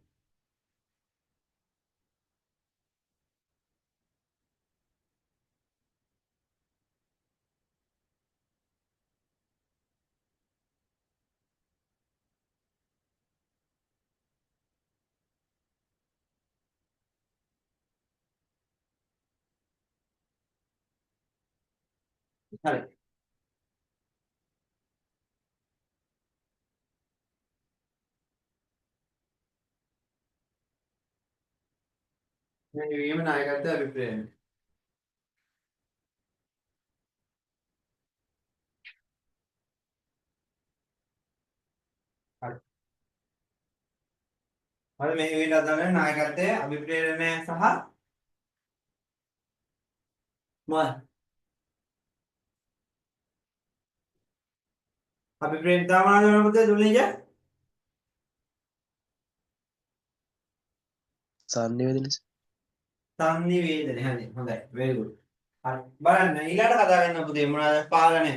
හරි. මේ වීම නායකත්වය අභිප්‍රේරණය. හරි. හරි මේ විදිහට අදාළ නායකත්වය අභිප්‍රේරණය සහ මොකක්ද? අභිප්‍රේරණය තමයි මොනවද දුන්නේජ? සංනිවේදනය සංනිවේදනය. හරි. හොඳයි. very good. හරි. බලන්න ඊළඟට කතා කරන්න පුතේ මොනවද? පාලනය.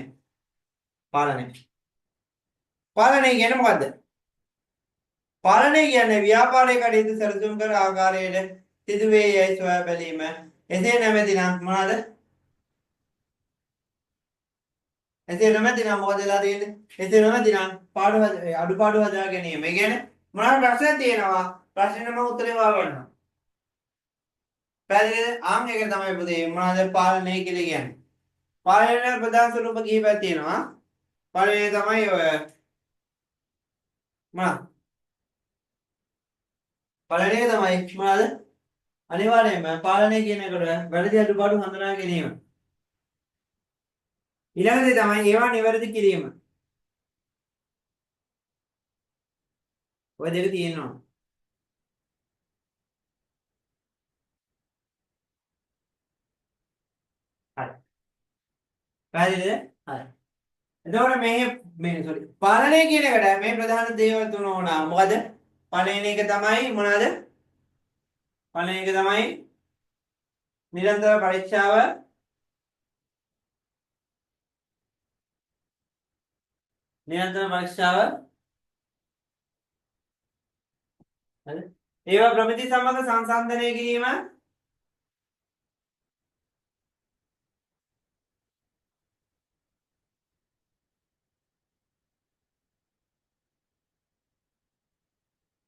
පාලනය. පාලනය කියන්නේ මොකද්ද? පාලනය කියන්නේ ව්‍යාපාරයේ කටයුතු සැලසුම් කර ආකාරයට සිදුවේ යයි සොයා බැලීම. එසේ නැමැතිනම් මොනවද? එසේ නැමැතිනම් මොකද වෙලා තියෙන්නේ? එසේ නැමැතිනම් අඩුපාඩු හදා ගැනීම. ඒ කියන්නේ මොනවාරි ප්‍රශ්නයක් තියෙනවා. ප්‍රශ්නෙට මම උත්තරේ හොයාගන්නවා. පැහැදිලිද? ආන් එක තමයි පුතේ මොනවද පාලනය කියලා කියන්නේ. පාලනයේ ප්‍රධාන ස්වරූප කිහිපයක් තියෙනවා. පළවෙනි තමයි ඔය මොනවද? පළවෙනි එක තමයි මොනවද? අනිවාර්යයෙන්ම පාලනය කියන එකට වැරදි අඩුපාඩු හඳුනා ගැනීම. ඊළඟ දේ තමයි ඒවා නිවැරදි කිරීම. ඔය දෙක තියෙනවා. හරි. පැහැදිලිද? හරි. එතකොට මේ sorry පාලනය කියන එකට මේ ප්‍රධාන දේවල් තුන ඕනා. මොකද? පළවෙනි එක තමයි මොනවද? පළවෙනි එක තමයි නිරන්තර පරීක්ෂාව. නිරන්තර පරීක්ෂාව. හරි. ඒවා ප්‍රමිති සමග සංසන්දනය කිරීම.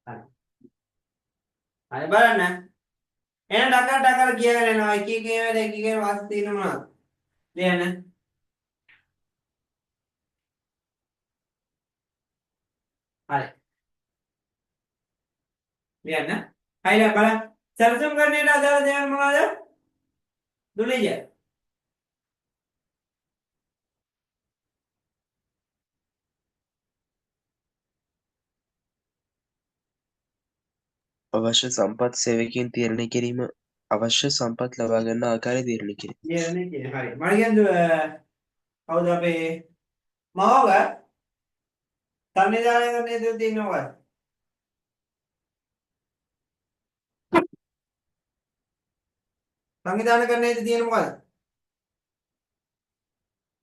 හරි. හරි බලන්න. එහෙනම් ඩකර කියගෙන යනවා. එක එක ඒවාද එක එක වාස්තු තියෙන මොනවද? ලියන්න. හරි. ලියන්න. හයිලා බලන්න. සැලසුම් කරන්නේට අදාළ දේවල් මොනවද? දුලිය. අවශ්‍ය සම්පත් සේවකයන් තීරණය කිරීම අවශ්‍ය සම්පත් ලබා ගන්න ආකාරය තීරණය කිරීම. ලියන්නේ කියන්නේ හරි. මම කියන්නේ කවුද අපේ මවක සංවිධානය කරන්නේ තියෙන්නේ මොකක්ද? සංවිධානය කරන්නේ තියෙන්නේ මොකක්ද?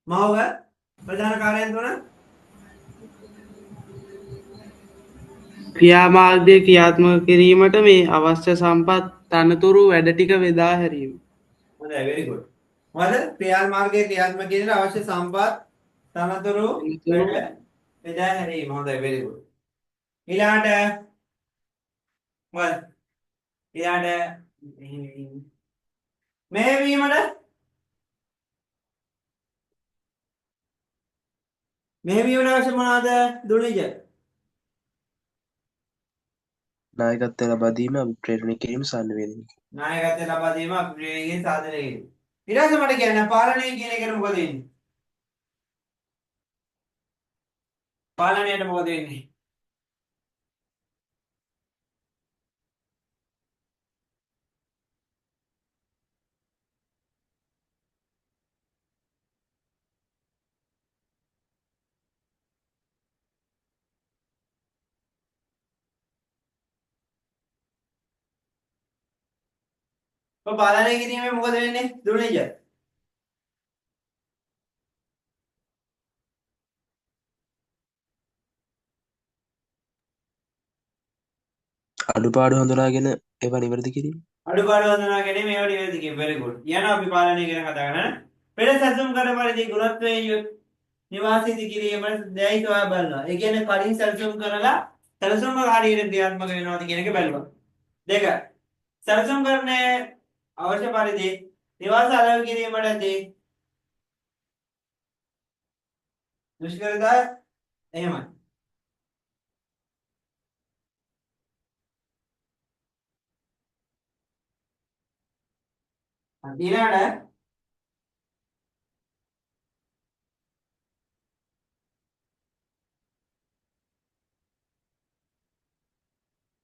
මවක ප්‍රධාන කාර්යයන් තුන ක්‍රියාමාර්ගය ක්‍රියාත්මක කිරීමට මේ අවශ්‍ය සම්පත් තනතුරු වැඩ ටික බෙදා හැරීම. හොඳයි very good. මොකද ක්‍රියාමාර්ගයේ ක්‍රියාත්මක කිරීමට අවශ්‍ය සම්පත් තනතුරු වැඩ බෙදා හැරීම. හොඳයි very good. ඊළාට මොකද? ඊළාට මෙහෙවීමට අවශ්‍ය මොනවද? දුනිජ. නායකත්වය ලබා දීම අභිප්‍රේරණය කිරීම සංවේදනය කිරීම. නායකත්වය ලබා දීම අප්‍රේමයෙන් සාධනය කිරීම. ඊට පස්සේ මට කියන්න පාලනය කියන එකට මොකද වෙන්නේ? පාලනයට මොකද වෙන්නේ? ඔය පාලනය කිරීමෙන් මොකද වෙන්නේ? දුනිජ. අඩුපාඩු හඳුනාගෙන ඒවා නිවැරදි කිරීම. අඩුපාඩු හඳුනා ගැනීම ඒවා නිවැරදි කිරීම. very good. යනවා අපි පාලනය ගැන කතා කරන්න. පෙර සැලසුම් කර පරිදි ගුණත්වයේ නිවාසී ඉදිකිරීමට දැයි සොයා බලනවා. ඒ කියන්නේ කලින් සැලසුම් කරලා සැලසුම හරියට ක්‍රියාත්මක වෙනවද කියන එක බැලුවා. දෙක. සැලසුම් කරන්නේ අවශ්‍ය පරිදි නිවාස අලෙවි කිරීමටදී දුෂ්කරතා එහෙමයි. ඊළඟට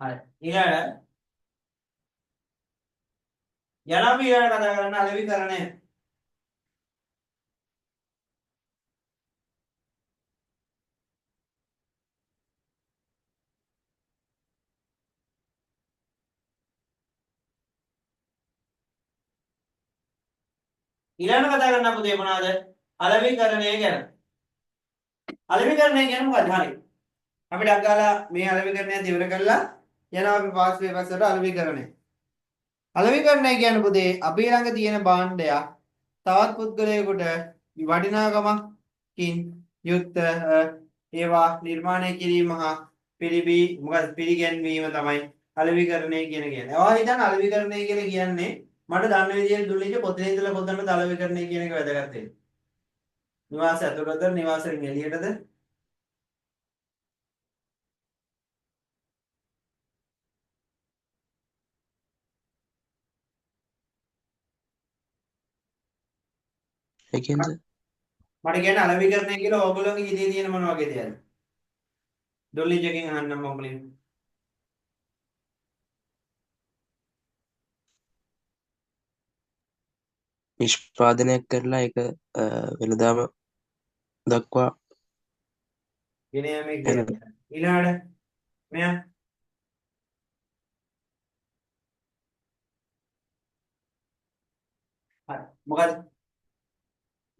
හරි ඊළඟට යනවා ඊළඟ කතා කරන්න අලෙවිකරණය. ඊළඟ කතා කරන්න පුතේ මොනවද? අලෙවිකරණය ගැන. අලෙවිකරණය කියන්නේ මොකක්ද? හරි. අපිට අගාලා මේ අලෙවිකරණය ඉවර කරලා යනවා අපි පාස් පේපර්ස් වලට අලෙවිකරණය. අලෙවිකරණය කියන්නේ පුතේ අපි ළඟ තියෙන භාණ්ඩයක් තවත් පුද්ගලයෙකුට වටිනාකමකින් යුක්ත ඒවා නිර්මාණය කිරීම හා පිළිගැන්වීම තමයි අලෙවිකරණය කියන්නේ. ඔයා හිතන්න අලෙවිකරණය කියලා කියන්නේ මට දන්න විදිහට දුලින්ජ පොතේ ඉඳලා කොතනද අලෙවිකරණය කියන එක වැදගත් වෙන්නේ. නිවාස ඇතුළතද නිවාසයෙන් එළියටද? ඒකෙන්ද මට කියන්න අලෙවිකරණය කියලා ඕගොල්ලෝගේ හිතේ තියෙන මොන වගේ දෙයක්ද? දුලින්ජගෙන් අහන්න මම මුලින්. නිෂ්පාදනයක් කරලා ඒක වෙළඳාම දක්වා ගෙන යන්නේ කියන්නේ. ඊළඟට මෙයා හරි මොකද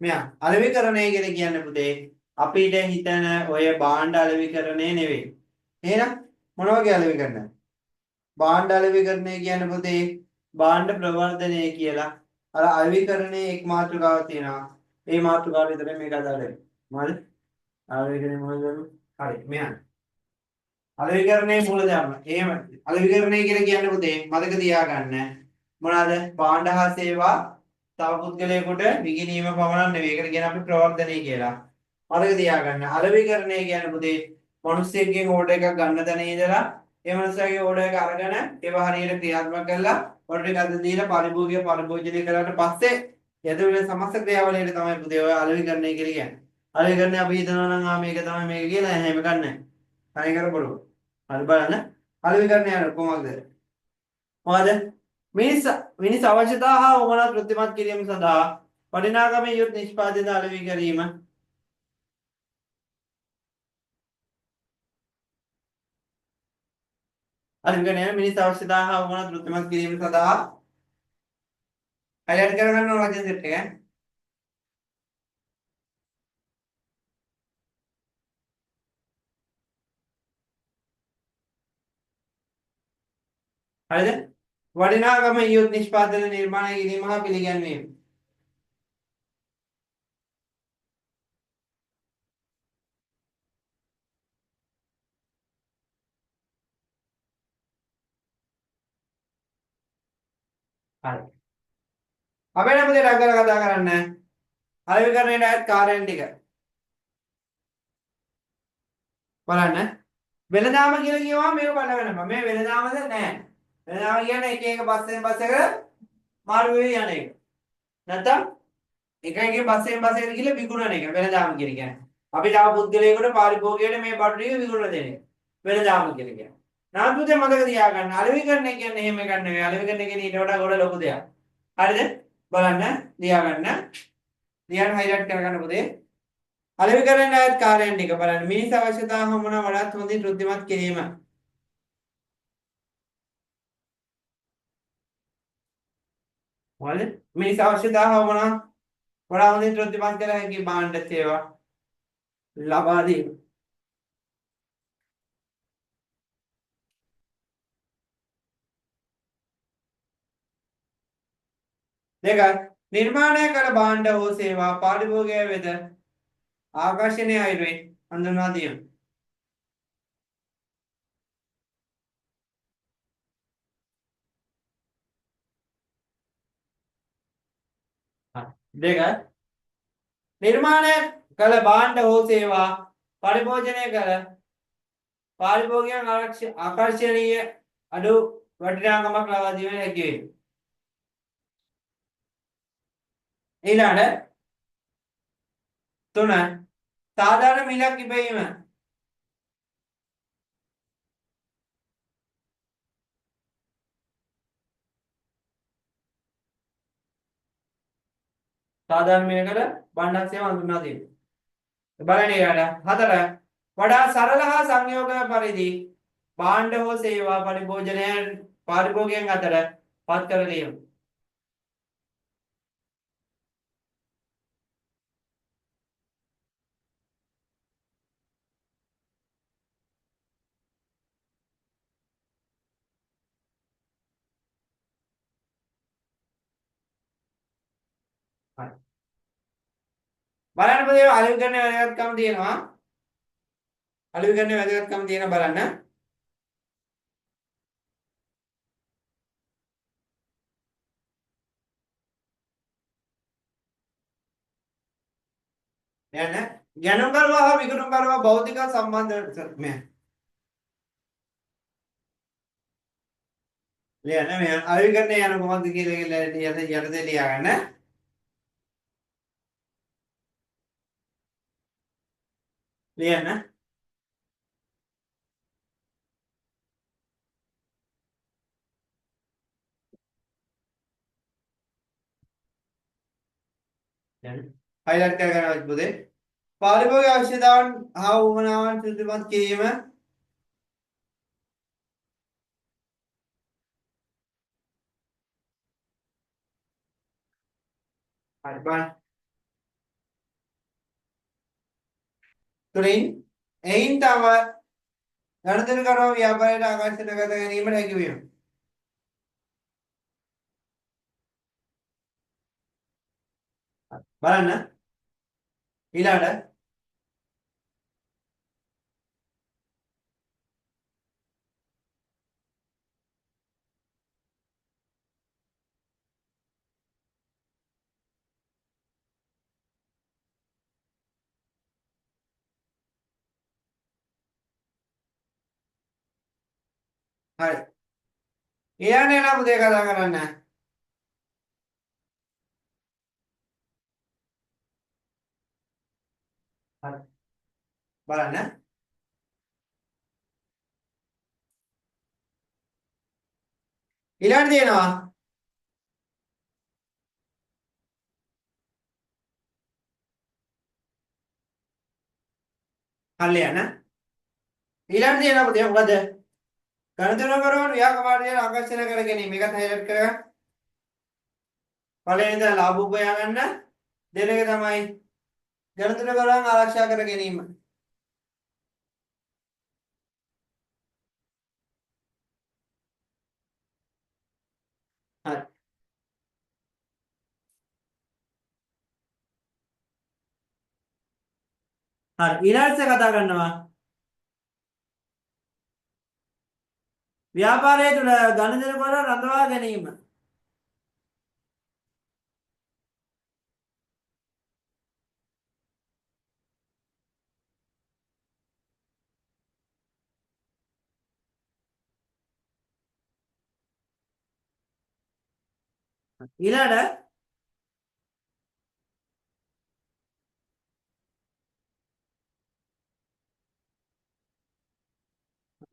මෙයා අලෙවිකරණය කියලා කියන්නේ පුතේ අපිට හිතන ඔය භාණ්ඩ අලෙවිකරණය නෙවෙයි. එහෙනම් මොන වගේ අලෙවිකරණයද? භාණ්ඩ අලෙවිකරණය කියන්නේ පුතේ භාණ්ඩ ප්‍රවර්ධනය කියලා අර අලෙවිකරණයේ එක් මාතෘකාවක් තියෙනවා. ඒ මාතෘකාව විතරයි මේක අදාළ වෙන්නේ. මොකද? අලෙවිකරණය මොනවද? හරි මෙයා අලෙවිකරණයේ මූලධර්ම. එහෙම අලෙවිකරණය කියලා කියන්නේ පුතේ මතක තියාගන්න මොනවාද? භාණ්ඩ හා සේවා තව පුද්ගලයෙකුට විකිණීම පමණක් නෙවෙයි. ඒකට කියන අපි ප්‍රවර්ධනය කියලා. මතක තියාගන්න. අලෙවිකරණය කියන්නේ පුතේ මිනිස්සෙක්ගෙන් ඕඩර් එකක් ගන්න තැන ඉඳලා ඒ මිනිස්සාගේ ඕඩර් එක අරගෙන ඒව හරියට ක්‍රියාත්මක කරලා ඕඩර් එක අද දීලා පරිභෝජනය කරාට පස්සේ යදුවෙන සමස්ත ක්‍රියාවලියට තමයි පුතේ ඔය අලෙවිකරණය කියලා කියන්නේ. අලෙවිකරණය අපි හිතනවා නම් මේක තමයි මේක කියලා එහෙම ගන්නෑ. හරි කරපොළු. හරි බලන්න. අලෙවිකරණය යන කොහොමද? මොකද මිනිස් අවශ්‍යතා හා උවමනා තෘප්තිමත් කිරීම සඳහා වටිනාකමින් යුත් නිෂ්පාදිත අලෙවි කිරීම අලෙවිකරණය මිනිස් අවශ්‍යතා හා උවමනා තෘප්තිමත් කිරීම සඳහා හයිලයිට් කරගන්න ඕන වචන සෙට් එක. හරිද? වටිනාකමින් යුත් නිෂ්පාදන නිර්මාණය කිරීම හා පිළිගැන්වීම. හරි. අපි නම් පුතේ ඩග්ගල කතා කරන්න. අලෙවිකරණයට අයත් කාර්යයන් ටික. බලන්න. වෙළඳාම කියලා කියවම මේක බලවෙනවා. මේ වෙළඳාමද නෑ. වෙළඳාම කියන්නේ එක එක බස්සෙන් බස්සකට මාරු වෙවි යන එක. නැත්තම් එක එක බස්සෙන් බස්සකට ගිහලා විකුණන එක වෙළඳාම කියලා කියන්නේ. අපි තව පුද්ගලයෙකුට පාරිභෝගිකයට මේ බඩු ටික විකුණන දෙන එක. වෙළඳාම කියලා කියන්නේ. නාමපුතේ මතක තියාගන්න. අලෙවිකරණය කියන්නේ එහෙම එකක් නෙවෙයි. අලෙවිකරණය කියන්නේ ඊට වඩා ගොඩ ලොකු දෙයක්. හරිද? බලන්න ලියාගන්න. ලියන්න හයිලයිට් කරගන්න පුතේ. අලෙවිකරණයට අයත් කාර්යයන් ටික බලන්න. මිනිස් අවශ්‍යතා හමුවන වඩාත් හොඳින් තෘප්තිමත් කිරීම. මොකද? මිනිස් අවශ්‍යතා හමුවන වඩා හොඳින් තෘප්තිමත් කර හැකි භාණ්ඩ සේවා ලබා දීම. දෙක නිර්මාණය කළ භාණ්ඩ හෝ සේවා පාරිභෝගිකය වෙත ආකර්ෂණීය අයුරින් හඳුන්වා දීම. දෙක නිර්මාණය කළ භාණ්ඩ හෝ සේවා පරිභෝජනය කළ පාරිභෝගිකයන් ආකර්ෂණීය අඩු වටිනාකමක් ලබා දීමට හැකි වේ. ඊළඟට 3 සාධාරණ මිලක් ඉපැයීම. සාධාරණ මිලකට භාණ්ඩ සේවා හඳුන්වා දීම. බලන්න ඊළඟට 4 වඩා සරල හා සංයෝග පරිදි භාණ්ඩ හෝ සේවා පාරිභෝගිකයන් අතර පත් කර දීම. හරි. බලන්න පුතේ අලෙවිකරණයේ වැදගත්කම තියෙනවා. අලෙවිකරණයේ වැදගත්කම තියෙන බලන්න. යන්න ගැනුම්කරුවා හා විකුණුම්කරුවා භෞතික සම්බන්ධ මේ ලියන්න මේ අලෙවිකරණය යන කොහොමද කියලා යටතේ ලියාගන්න. ලියන්න. හයිලයිට් කරගන්න පුතේ. පාරිභෝගික අවශ්‍යතාවන් හා උවමනාවන් තෘප්තිමත් කිරීම. හරි බලන්න. තුලින් එයින් තම ගනුදෙනුකරුවා ව්‍යාපාරයට ආකර්ෂණය කර ගැනීමට හැකි වීම. බලන්න ඊළඟට හරි. ඊළඟ එන පුතේ කතා කරන්න. හරි. බලන්න. ඊළඟට තියෙනවා කල්යන. ඊළඟට තියෙනවා පුතේ මොකද? ගණිතන කරවන ව්‍යාකරණය ආකර්ෂණය කර ගැනීම. මේකත් හයිලයිට් කරගන්න. පළවෙනි දා ලාභ උපයා ගන්න. දෙන එක තමයි ගණිතන කරවන ආරක්ෂා කර ගැනීම. හරි. හරි. ඊළඟට කතා කරනවා ව්‍යාපාරය තුළ ගණිතන කර රඳවා ගැනීම.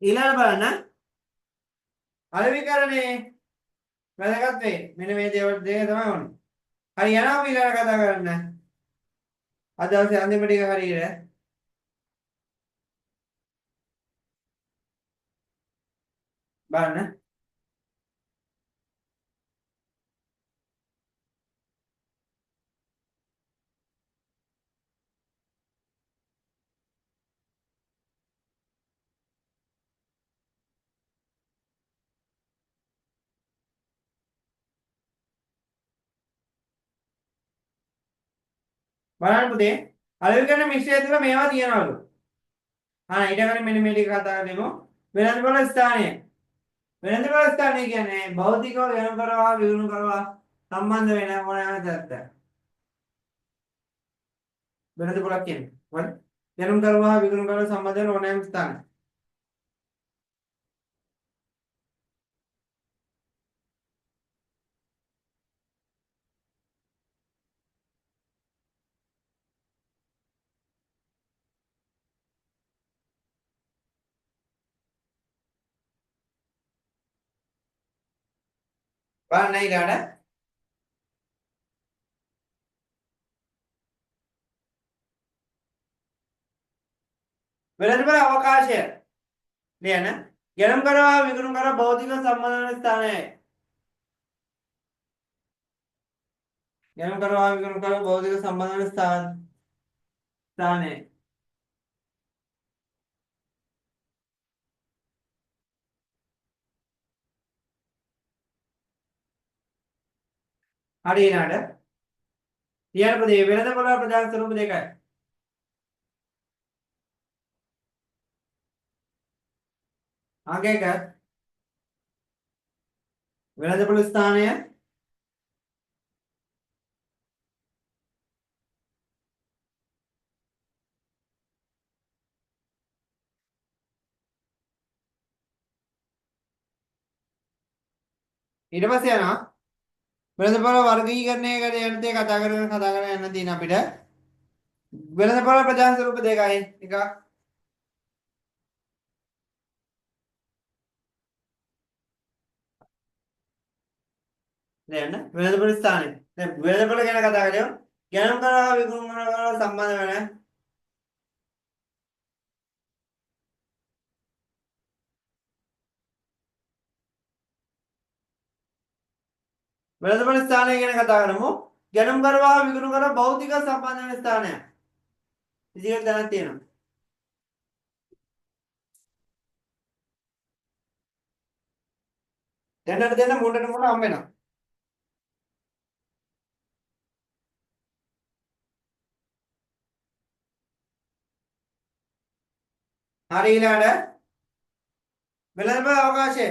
ඊළඟට බලන්න අලෙවිකරණේ වැදගත් වේ. මෙන්න මේ දේවල් දෙක තමයි ඕනේ. හරි යනවා ඊළඟ කතා කරන්න. අද දවසේ අන්තිම ටික හරියට බලන්න. බලන්න පුතේ අලෙවිකරණ මිශ්‍රය තුළ මේවා තියනවලු. ඊට කලින් මෙන්න මේ ටික කතා කරමු. වෙළඳපොළ ස්ථානය. වෙළඳපොළ ස්ථානය කියන්නේ භෞතිකව වෙනම කරවා විවෘණු කරවා සම්බන්ධ වෙන ඕනෑම තත්ත්වයක්. වෙළඳපොළක් කියන්නේ. වල වෙනම කරවා විවෘණු කරවා සම්බන්ධ වෙන ඕනෑම ස්ථානයක්. බලන්න ඊළඟට වෙළඳපොළ අවකාශය ලියන ගැනුම් කරවා විවෘණු කරවා භෞතික සම්බන්ධ වන ස්ථානයයි. ගැනුම් කරවා විවෘණු කරවා භෞතික සම්බන්ධ වන ස්ථානයයි. හරි ඊළඟට ඊළඟ පදේ වෙළඳපොළ ප්‍රධාන ස්වරූප දෙකයි. අංක 1 වෙළඳපොළ ස්ථානය ඊට පස්සේ යනවා වෙළඳපොළ වර්ගීකරණයකට යන තේ කතා කරගෙන යන්න තියෙන අපිට වෙළඳපොළ ප්‍රධාන ස්වරූප දෙකයි. එකක් දැන් වෙළඳපොළ ස්ථානය. දැන් වෙළඳපොළ ගැන කතා කරමු. ගැනුම් කරවා විකුණු කරවා සම්බන්ධ වෙන වෙළඳපොළ ස්ථානය ගැන කතා කරමු. ගැනුම් කරවා විකුණු කරවා භෞතික සම්බන්ධ වෙන ස්ථානයක්. ඉතින් දැනක් තියෙනවා. දැනට දෙන්න මුඩට මුඩ හම්බ වෙනවා. හරි ඊළඟට වෙළඳපොළ අවකාශය.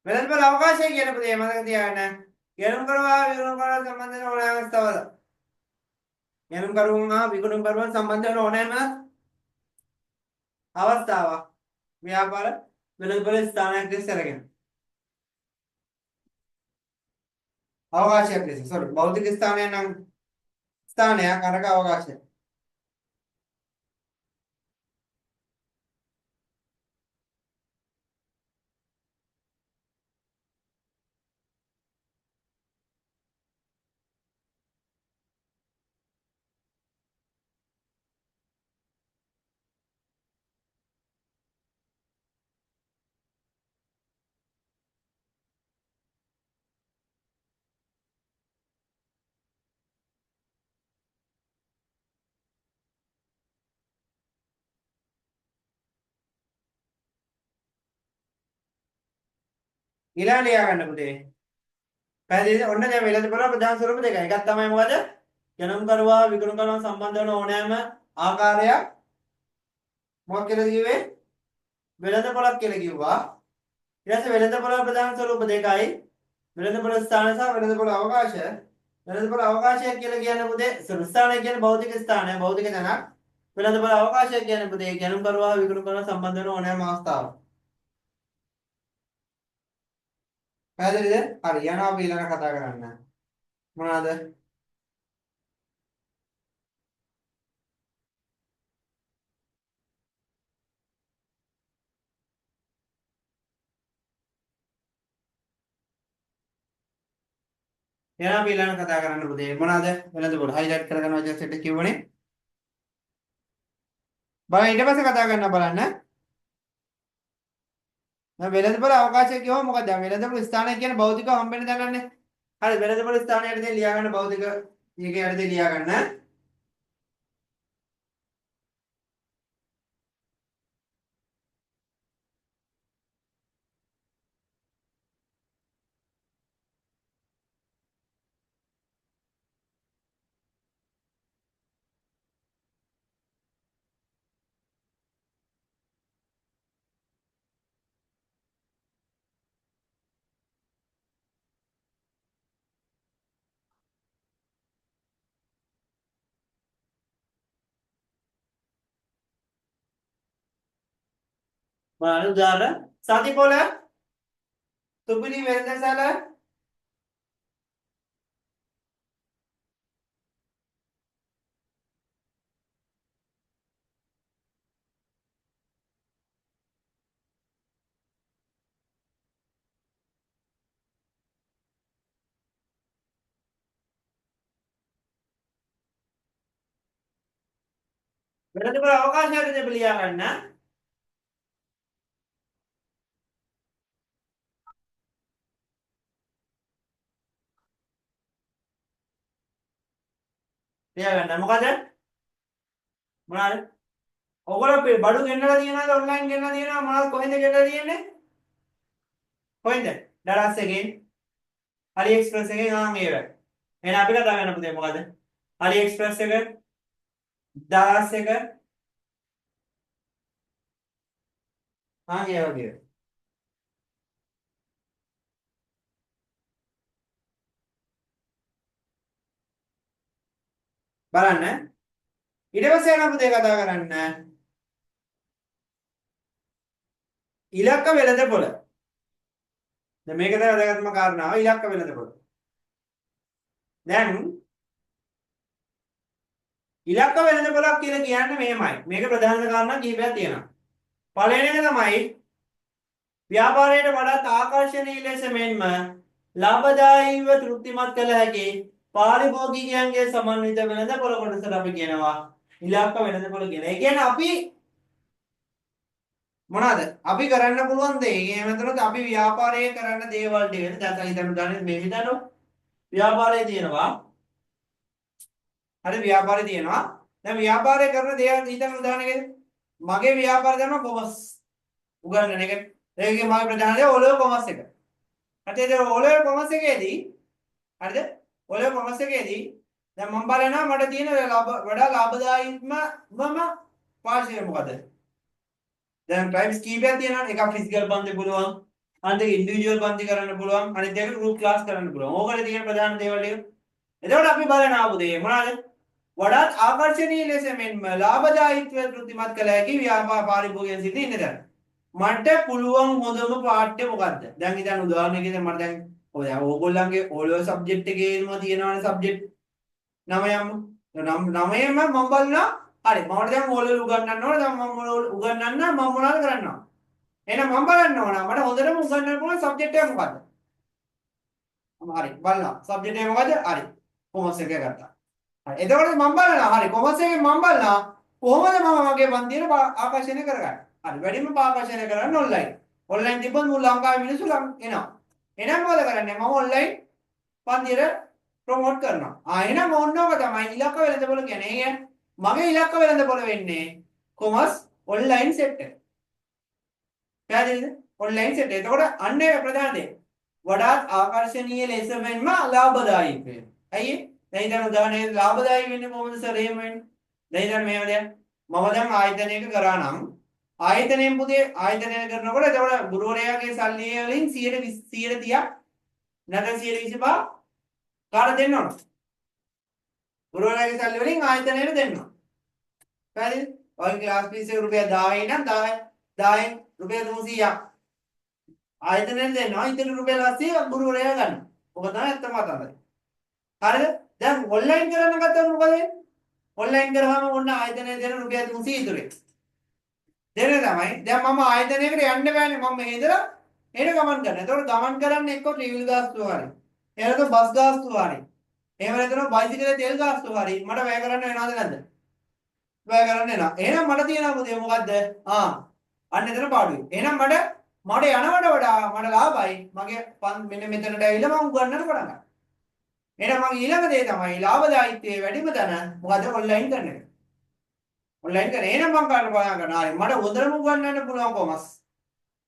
වෙළඳපොළ අවකාශය කියන පදේ මතක තියාගන්න. ගැනුම් කරවා විවෘණු කරවා සම්බන්ධ වෙන ඕනෑම ස්ථාවර. ගැනුම් කරුවන් හා විකුණුම් කරුවන් සම්බන්ධ වන ඕනෑම අවස්ථාවක් ව්‍යාපාර වෙළඳපොළ ස්ථානයක් ලෙස සැලකෙනවා. අවකාශයක් ලෙස. sorry. භෞතික ස්ථානයක් නම් ස්ථානයක් අරක අවකාශයක්. ඊළඟ ලියා ගන්න පුතේ. පැහැදිලිද? ඔන්න දැන් වෙළඳපොළ ප්‍රධාන ස්වරූප දෙකයි. එකක් තමයි මොකද? ගැනුම්කරුවා විකුණුකරුවා සම්බන්ධ වන ඕනෑම ආකාරයක් මොකක් කියලාද කිව්වේ? වෙළඳපොළක් කියලා කිව්වා. ඊට පස්සේ වෙළඳපොළ ප්‍රධාන ස්වරූප දෙකයි. වෙළඳපොළ ස්ථාන සහ වෙළඳපොළ අවකාශ. වෙළඳපොළ අවකාශය කියලා කියන්නේ පුතේ ස්ථානය කියන්නේ භෞතික ස්ථානය, භෞතික තැනක්. වෙළඳපොළ අවකාශය කියන්නේ පුතේ ගැනුම්කරුවා විකුණුකරුවා සම්බන්ධ වන ඕනෑම අවස්ථාවක්. පැහැදිලිද? හරි. යනවා අපි ඊළඟ කතා කරන්න. මොනවාද? යනවා අපි ඊළඟ කතා කරන්න පුතේ. මොනවාද? වෙළඳපොළ highlight කරගෙන වචන සෙට් එක කිව්වනේ. බලන්න ඊට පස්සේ කතා කරන්න බලන්න. දැන් වෙළඳපොළ අවකාශය කියවම මොකද? දැන් වෙළඳපොළ ස්ථානය කියන්නේ භෞතිකව හම්බෙන්න දැනන්නේ. හරි වෙළඳපොළ ස්ථානයට දැන් ලියා ගන්න භෞතික මේකේ යටතේ ලියා ගන්න. බලන්න උදාහරණ සතිපොළ තුපිලි වෙළඳසැල වෙළඳපොළ අවකාශයට දෙප ලියා ගන්න. ලියා ගන්න. මොකද? මොනවාද? ඔයගොල්ලෝ බඩු ගෙන්නලා තියනවාද ඔන්ලයින් ගෙන්නලා තියනවා මොනවද කොහෙන්ද ගෙන්නලා තියන්නේ? කොහෙන්ද? ඩලාස් එකෙන් අලි එක්ස්ප්‍රස් එකෙන් ඒවයි. එහෙනම් අපි කතා කරන්න පුතේ මොකද? අලි එක්ස්ප්‍රස් එක ඩලාස් එක ඒ වගේ. බලන්න ඊට පස්සේ යන පුතේ කතා කරන්න ඉලක්ක වෙළඳපොළ. දැන් මේක තමයි වැදගත්ම කාරණාව ඉලක්ක වෙළඳපොළ. දැන් ඉලක්ක වෙළඳපොළක් කියලා කියන්නේ මෙහෙමයි. මේක ප්‍රධාන කාරණා කීපයක් තියෙනවා. පළවෙනි එක තමයි ව්‍යාපාරයට වඩාත් ආකර්ෂණීය ලෙස මෙන්ම ලාභදායීව තෘප්තිමත් කළ හැකි පාරිභෝගිකයන්ගේ සමන්විත වෙළඳපොළ කොටසට අපි කියනවා ඉලක්ක වෙළඳපොළ කියලා. ඒ කියන්නේ අපි මොනවාද? අපි කරන්න පුළුවන් දේ. එහෙම නැත්නම් අපි ව්‍යාපාරයේ කරන්න දේවල් ටික. දැන් හිතන්න ගන්න මේ හිතන්න ව්‍යාපාරයේ තියෙනවා. හරි ව්‍යාපාරේ තියෙනවා. දැන් ව්‍යාපාරය කරන දේවල් හිතන්න උදාහරණයකට මගේ ව්‍යාපාරය තමයි කොමර්ස් උගන්වන එක. ඒකේ මගේ ප්‍රධාන දේ ඕලෙවල් කොමර්ස් එක. හරිද? ඒ ඕලෙවල් කොමර්ස් එකේදී හරිද? ඕලෙවල් කොමර්ස් එකේදී දැන් මම බලනවා මට තියෙන වඩා ලාභදායීත්ම පාර්ශ්වය මොකද? දැන් ටයිප්ස් කීපයක් තියෙනවා. එකක් ෆිසිකල් පන්ති පුළුවන්. අනිත් එක ඉන්ඩිවිජුවල් පන්ති කරන්න පුළුවන්. අනිත් එක ගෲප් ක්ලාස් කරන්න පුළුවන්. ඕකනේ තියෙන ප්‍රධාන දේවල් ටික. එතකොට අපි බලන ආපු දේ මොනවාද? වඩාත් ආකර්ශනීය ලෙස මෙන්ම ලාභදායීත්වය කෘත්‍රිමත් කළ හැකි ව්‍යාපාර පාරිභෝගිකයන් සිට ඉන්න තැන. මට පුළුවන් හොඳම පාඩ්‍ය මොකද්ද? දැන් ඉතින් උදාහරණයකින් මට දැන් ඔය ඕගොල්ලන්ගේ ඕලෝ සබ්ජෙක්ට් එකේම තියෙනවනේ සබ්ජෙක්ට් 9ම. නවයම මම බලනවා හරි මම දැන් ඕලෝ උගන්වන්න ඕන දැන් මම උගන්වන්න මම මොනවද කරන්න ඕන? එහෙනම් මම බලන්න ඕන මට හොඳටම උගන්වන්න පුළුවන් සබ්ජෙක්ට් එක මොකද්ද? හරි බලනවා සබ්ජෙක්ට් එක මොකද්ද? හරි කොමර්ස් එක ගත්තා. හරි එතකොට මම බලනවා හරි කොමර්ස් එකෙන් මම බලනවා කොහොමද මම මගේ පන්තියට ආකර්ෂණය කරගන්නේ? හරි වැඩිම ආකර්ෂණය කරන්න ඔන්ලයින්. ඔන්ලයින් තිබ්බොත් මුළු ලංකාවේ මිනිස්සු එනවා. එහෙනම් මොකද කරන්නේ? මම ඔන්ලයින් පන්තියට ප්‍රොමෝට් කරනවා. එහෙනම් ඕනෝක තමයි ඉලක්ක වෙළඳපොළ කියන්නේ. ඒ කියන්නේ මගේ ඉලක්ක වෙළඳපොළ වෙන්නේ කොමර්ස් ඔන්ලයින් සෙට් එක. පැහැදිලිද? ඔන්ලයින් සෙට් එක. එතකොට අන්න ඒක ප්‍රධාන දේ. වඩාත් ආකර්ශනීය ලෙස වෙන්ම ලාභදායී වේ. ඇයි? දැන් ඉතින් උදාහරණයක් ලාභදායී වෙන්නේ කොහොමද සර් එහෙම වෙන්නේ? දැන් ඉතින් මේව දැන් මම දැන් ආයතනයක කරා නම් ආයතනයෙන් පුතේ ආයතනය කරනකොට එතකොට ගුරුවරයාගේ සල්ලි වලින් 130ක් නැත්නම් 125 කාට දෙන්න ඕන? ගුරුවරයාගේ සල්ලි වලින් ආයතනයට දෙන්න ඕන. පැහැදිලිද? ඔයගේ ක්ලාස් ෆීස් එක රුපියල් 10යි නම් 10න් රුපියල් 300ක් ආයතනයට දෙනවා. ඉතින් රුපියල් 80 ගුරුවරයා ගන්නවා. ඔක තමයි ඇත්තම කතාව. හරිද? දැන් ඔන්ලයින් කරන්න ගත්තම මොකද වෙන්නේ? ඔන්ලයින් කරාම ඔන්න ආයතනයේ දෙන රුපියල් 300 ඉතුරුයි. දෙන තමයි. දැන් මම ආයතනයකට යන්න බෑනේ. මම මේ ඉඳලා එහෙට ගමන් කරනවා. ඒතකොට ගමන් කරන්න එක්ක ට්‍රැවල් ගාස්තුව හරි. එහෙනම් බස් ගාස්තුව හරි. එහෙම නැත්නම් බයිසිකලේ තෙල් ගාස්තුව හරි මට වැය කරන්න වෙනවද නැද්ද? වැය කරන්න වෙනවා. එහෙනම් මට තියෙනවා පුතේ මොකද්ද? අන්න එතන පාඩුවේ. එහෙනම් මට යනවට වඩා මට ලාභයි. මගේ මෙන්න මෙතනට ඇවිල්ලා මම උගන්නන්න පටන් ගන්නවා. එහෙනම් මගේ ඊළඟ දේ තමයි ලාභදායීත්වයේ වැඩිම තැන මොකද ඔන්ලයින් කරන එක. ඔන්ලයින් කරේ එහෙනම් මම කරන්න පටන් ගන්නවා. හරි මට හොඳටම උගන්නන්න පුළුවන් කොමර්ස්.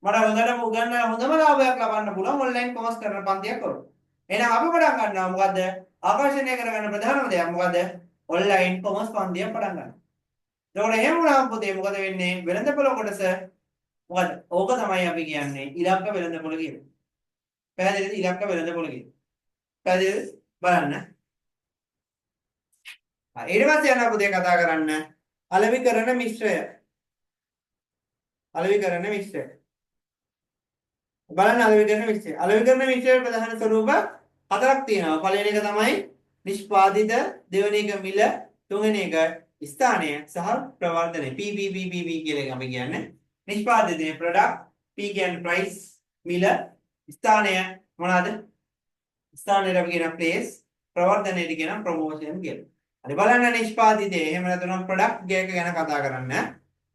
මට හොඳටම උගන්නන්න හොඳම ලාභයක් ලබන්න පුළුවන් ඔන්ලයින් කොමර්ස් කරන පන්තියක් කරොත්. එහෙනම් අපි පටන් ගන්නවා මොකද්ද? ආකර්ෂණය කරගන්න ප්‍රධානම දෙයක් මොකද්ද? ඔන්ලයින් කොමර්ස් පන්තියක් පටන් ගන්නවා. එතකොට එහෙම වුණාම පුතේ මොකද වෙන්නේ? වෙළඳපොළ කොටස මොකද්ද? ඕක තමයි අපි කියන්නේ ඉලක්ක වෙළඳපොළ කියන්නේ. පැහැදිලිද? ඉලක්ක වෙළඳපොළ කියන්නේ. පැහැදිලිද? බලන්න. ඊට පස්සේ යනවා පුතේ කතා කරන්න අලෙවිකරණ මිශ්‍රය. අලෙවිකරණ මිශ්‍රය. බලන්න අලෙවිකරණ මිශ්‍රය. අලෙවිකරණ මිශ්‍රයේ ප්‍රධාන ස්වරූප හතරක් තියෙනවා. පළවෙනි එක තමයි නිෂ්පාදිත, දෙවෙනි එක මිල, තුන්වෙනි එක ස්ථානය සහ ප්‍රවර්ධනය. PPPPP කියලා එක අපි කියන්නේ. නිෂ්පාදිතේ product, P කියන්නේ price, මිල, ස්ථානය මොනවාද? ස්ථානයට අපි කියන place, ප්‍රවර්ධනයට කියන promotion කියලා. හරි බලන්න නිෂ්පාදිතේ එහෙම නැත්නම් product එක ගැන කතා කරන්න.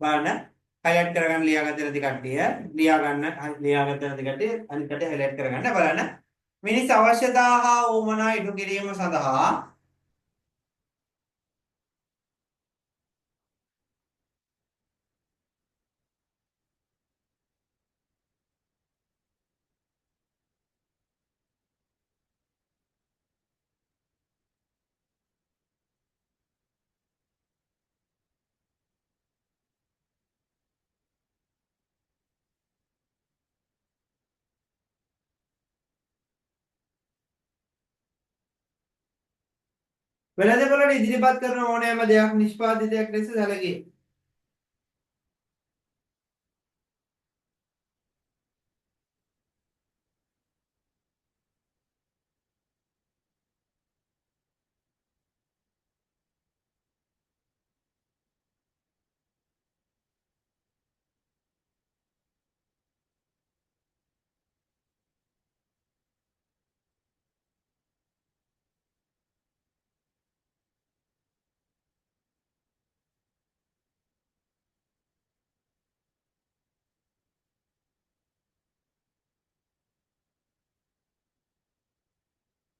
බලන්න highlight කරගන්න ලියාගත්ත නැති කට්ටිය ලියාගත්ත නැති කට්ටිය අනිත් කට්ටිය highlight කරගන්න බලන්න. මිනිස් අවශ්‍යතා හා උවමනා ඉටු කිරීම සඳහා වෙළඳපොළට ඉදිරිපත් කරන ඕනෑම දෙයක් නිෂ්පාදිතයක් ලෙස සැලකේ.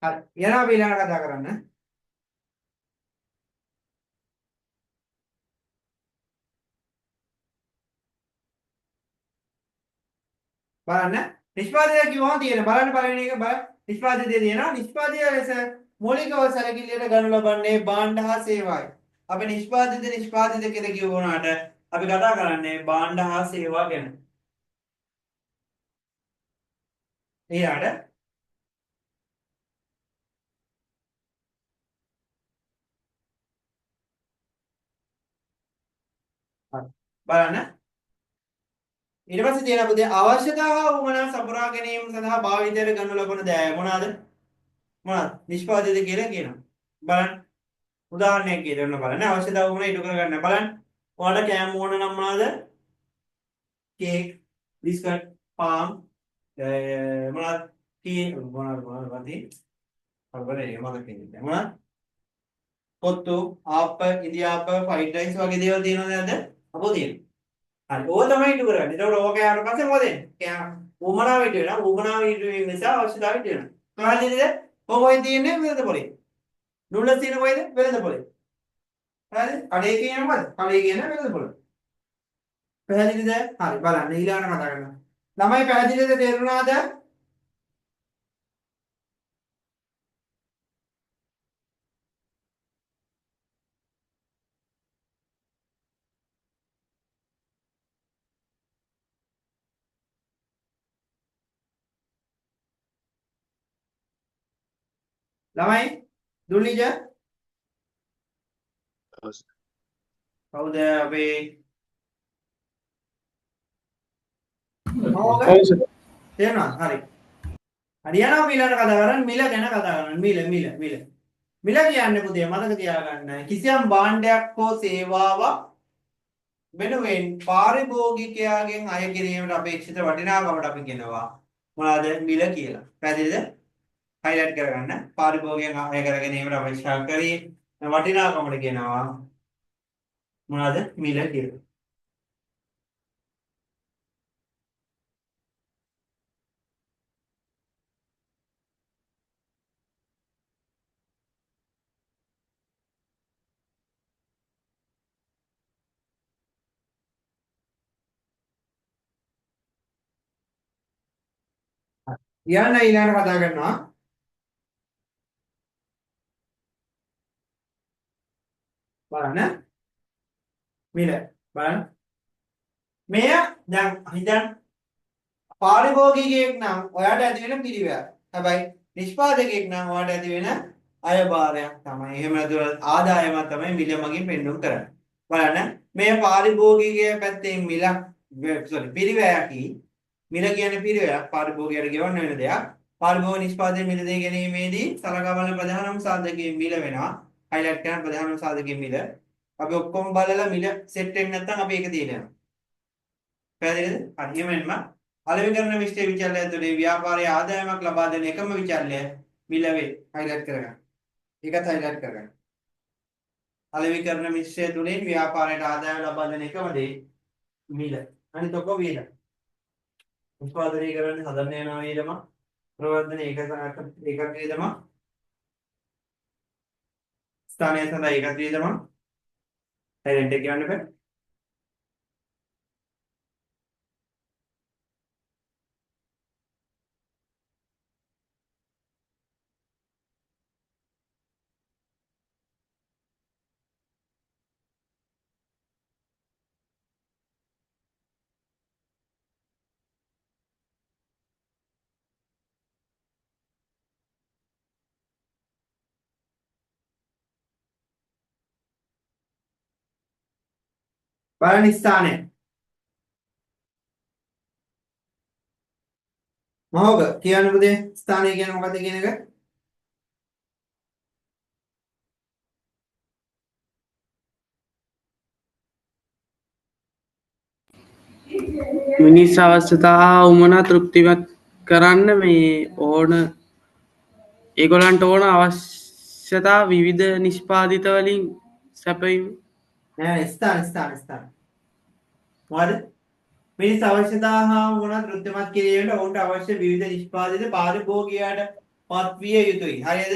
හරි. යනවා අපි ඊළඟට කතා කරන්න. බලන්න නිෂ්පාදිතය කිව්වම තියෙන බලන්න පළවෙනි එක බලන්න නිෂ්පාදිතය තියෙනවා. නිෂ්පාදිතය ලෙස මූලිකව සැලකිල්ලට ගනු ලබන්නේ භාණ්ඩ හා සේවායි. අපි නිෂ්පාදිත කියලා කියවුණාට අපි කතා කරන්නේ භාණ්ඩ හා සේවා ගැන. ඊළඟට බලන්න. ඊට පස්සේ තියෙන පුතේ අවශ්‍යතාව හා උවමනා සපුරා ගැනීම සඳහා භාවිතයට ගනු ලබන දෑ මොනවාද? මොනවාද? නිෂ්පාදිත කියලා කියනවා. බලන්න. උදාහරණයක් කියන්න බලන්න. අවශ්‍යතාව උවමනා ඉටු කර ගන්න බලන්න. ඔයාලට කෑම ඕන නම් මොනවාද? කේක්, බිස්කට්, පාම්, මොනවාද? කී මොනවාද හරිබරේ මතක ඉන්නේ. මොනවාද? පොත්තු, ආප්ප, ඉදිආප්ප, ෆ්‍රයිඩ් රයිස් වගේ දේවල් තියෙනවද නැද්ද? අපෝ තියෙනවා. හරි. ඕක තමයි ඉටු කරන්නේ. එතකොට ඕක යාට පස්සේ මොකද වෙන්නේ? කෑම උවමනාව ඉටු වෙනවා. උවමනාව ඉටු වීම නිසා අවශ්‍යතාවය ඉටු වෙනවා. පැහැදිලිද? කොහොමද තියෙන්නේ වෙනද පොලේ? නුල්ල තියෙන කොයිද? වෙනද පොලේ. හරිද? කඩේ කියන්නේ මොකද? කඩේ කියන්නේ වෙනද පොලේ. පැහැදිලිද? හරි බලන්න ඊළඟට කතා කරනවා. ළමයි පැහැදිලිද තේරුණාද? ළමයි දුල්ලිජ කවුද අපේ මොකද ඔව් සර්. තේරුණාද? හරි. හරි යනවා ඊළඟට කතා කරන්නේ මිල ගැන කතා කරන්නේ. මිල. මිල කියන්නේ පුතේ මතක තියාගන්න කිසියම් භාණ්ඩයක් හෝ සේවාවක් වෙනුවෙන් පාරිභෝගිකයාගෙන් අය කිරීමට අපේක්ෂිත වටිනාකමට අපි කියනවා මොනවාද මිල කියලා. පැහැදිලිද? හයිලයිට් කරගන්න. පාරිභෝගිකයන් අය කර ගැනීමට අවශ්‍ය කරේ වටිනාකමට කියනවා මොනවාද මිල කියලා. ඊළඟට කතා කරනවා බලන්න මිල බලන්න මෙය දැන් හිතන්න පාරිභෝගිකයෙක් නම් ඔයාට ඇති වෙන පිළිවෙල. හැබැයි නිෂ්පාදකයෙක් නම් ඔයාට ඇති වෙන අයභාරයක් තමයි. එහෙම නැතුව ආදායමක් තමයි මිල මගින් පෙන්වුම් කරන්නේ. බලන්න මේ පාරිභෝගිකයේ පැත්තෙන් මිලක් පිළිවෙලකි. මිල කියන්නේ පිළිවෙලක් පාරිභෝගිකයට ගෙවන්න වෙන දෙයක්. පාරිභෝගික නිෂ්පාදනය මිල දෙය ගැනීමේදී සලකා බලන ප්‍රධානම සාධකයේ මිල වෙනවා. හයිලයිට් කරන ප්‍රධානම සාධකයේ මිල. අපි ඔක්කොම බලලා මිල සෙට් වෙන්නේ නැත්නම් අපි ඒක තියලා යනවා. පැහැදිලිද? හරි එමෙන්ම අලෙවිකරණ විශ්ලේෂ විචල්‍ය ඇතුලේ ව්‍යාපාරයේ ආදායමක් ලබා දෙන එකම විචල්‍ය මිල වේ. හයිලයිට් කරගන්න. ඒකත් හයිලයිට් කරගන්න. අලෙවිකරණ මිශ්‍රය තුලින් ව්‍යාපාරයට ආදායම ලබා දෙන එකම දේ මිල. අනිත ඔක්කොම වියදම්. උත්පාදනය කරන්නේ හදන්න යනවා වියදම. ප්‍රවර්ධන ඒකක වියදම. ස්ථානය සඳහා ඒකක වියදම. හයිලයිට් එක කියන්න බෑ. බලන්න ස්ථානය. මහෝග කියන්න පුතේ ස්ථානය කියන්නේ මොකක්ද කියන එක? මිනිස් අවශ්‍යතා හා උවමනා තෘප්තිමත් කරන්න මේ ඕන ඒගොල්ලන්ට ඕන අවශ්‍යතා විවිධ නිෂ්පාදිත වලින් සැපයීම. නෑ ස්ථාන. මොකද? මිනිස් අවශ්‍යතා හා උවමනා තෘප්තිමත් කිරීමට ඔවුන්ට අවශ්‍ය විවිධ නිෂ්පාදිත පාරිභෝගිකයාට පත්විය යුතුයි. හරිද?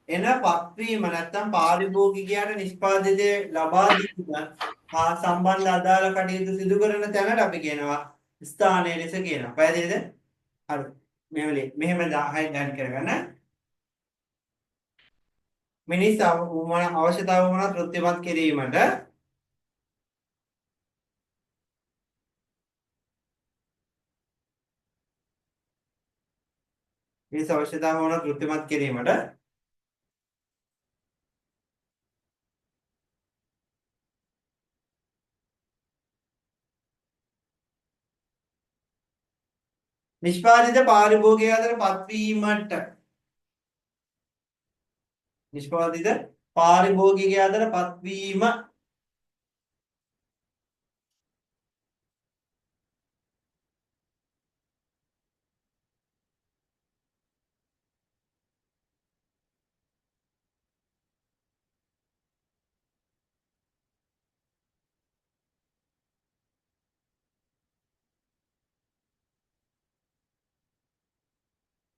එන පත්වීම නැත්නම් පාරිභෝගිකයාට නිෂ්පාදිතය ලබා දීම හා සම්බන්ධ අදාළ කටයුතු සිදු කරන තැනට අපි කියනවා ස්ථානය ලෙස කියනවා. පැහැදිලිද? හරි. මෙහෙම හයිලයිට් කරගන්න. මිනිස් අවශ්‍යතාව වුණා තෘප්තිමත් කිරීමට මිනිස් අවශ්‍යතාව වුණා තෘප්තිමත් කිරීමට නිෂ්පාදිත පාරිභෝගිකය අතර පත්වීමට නිෂ්පාදිත පාරිභෝගිකය අතර පත්වීම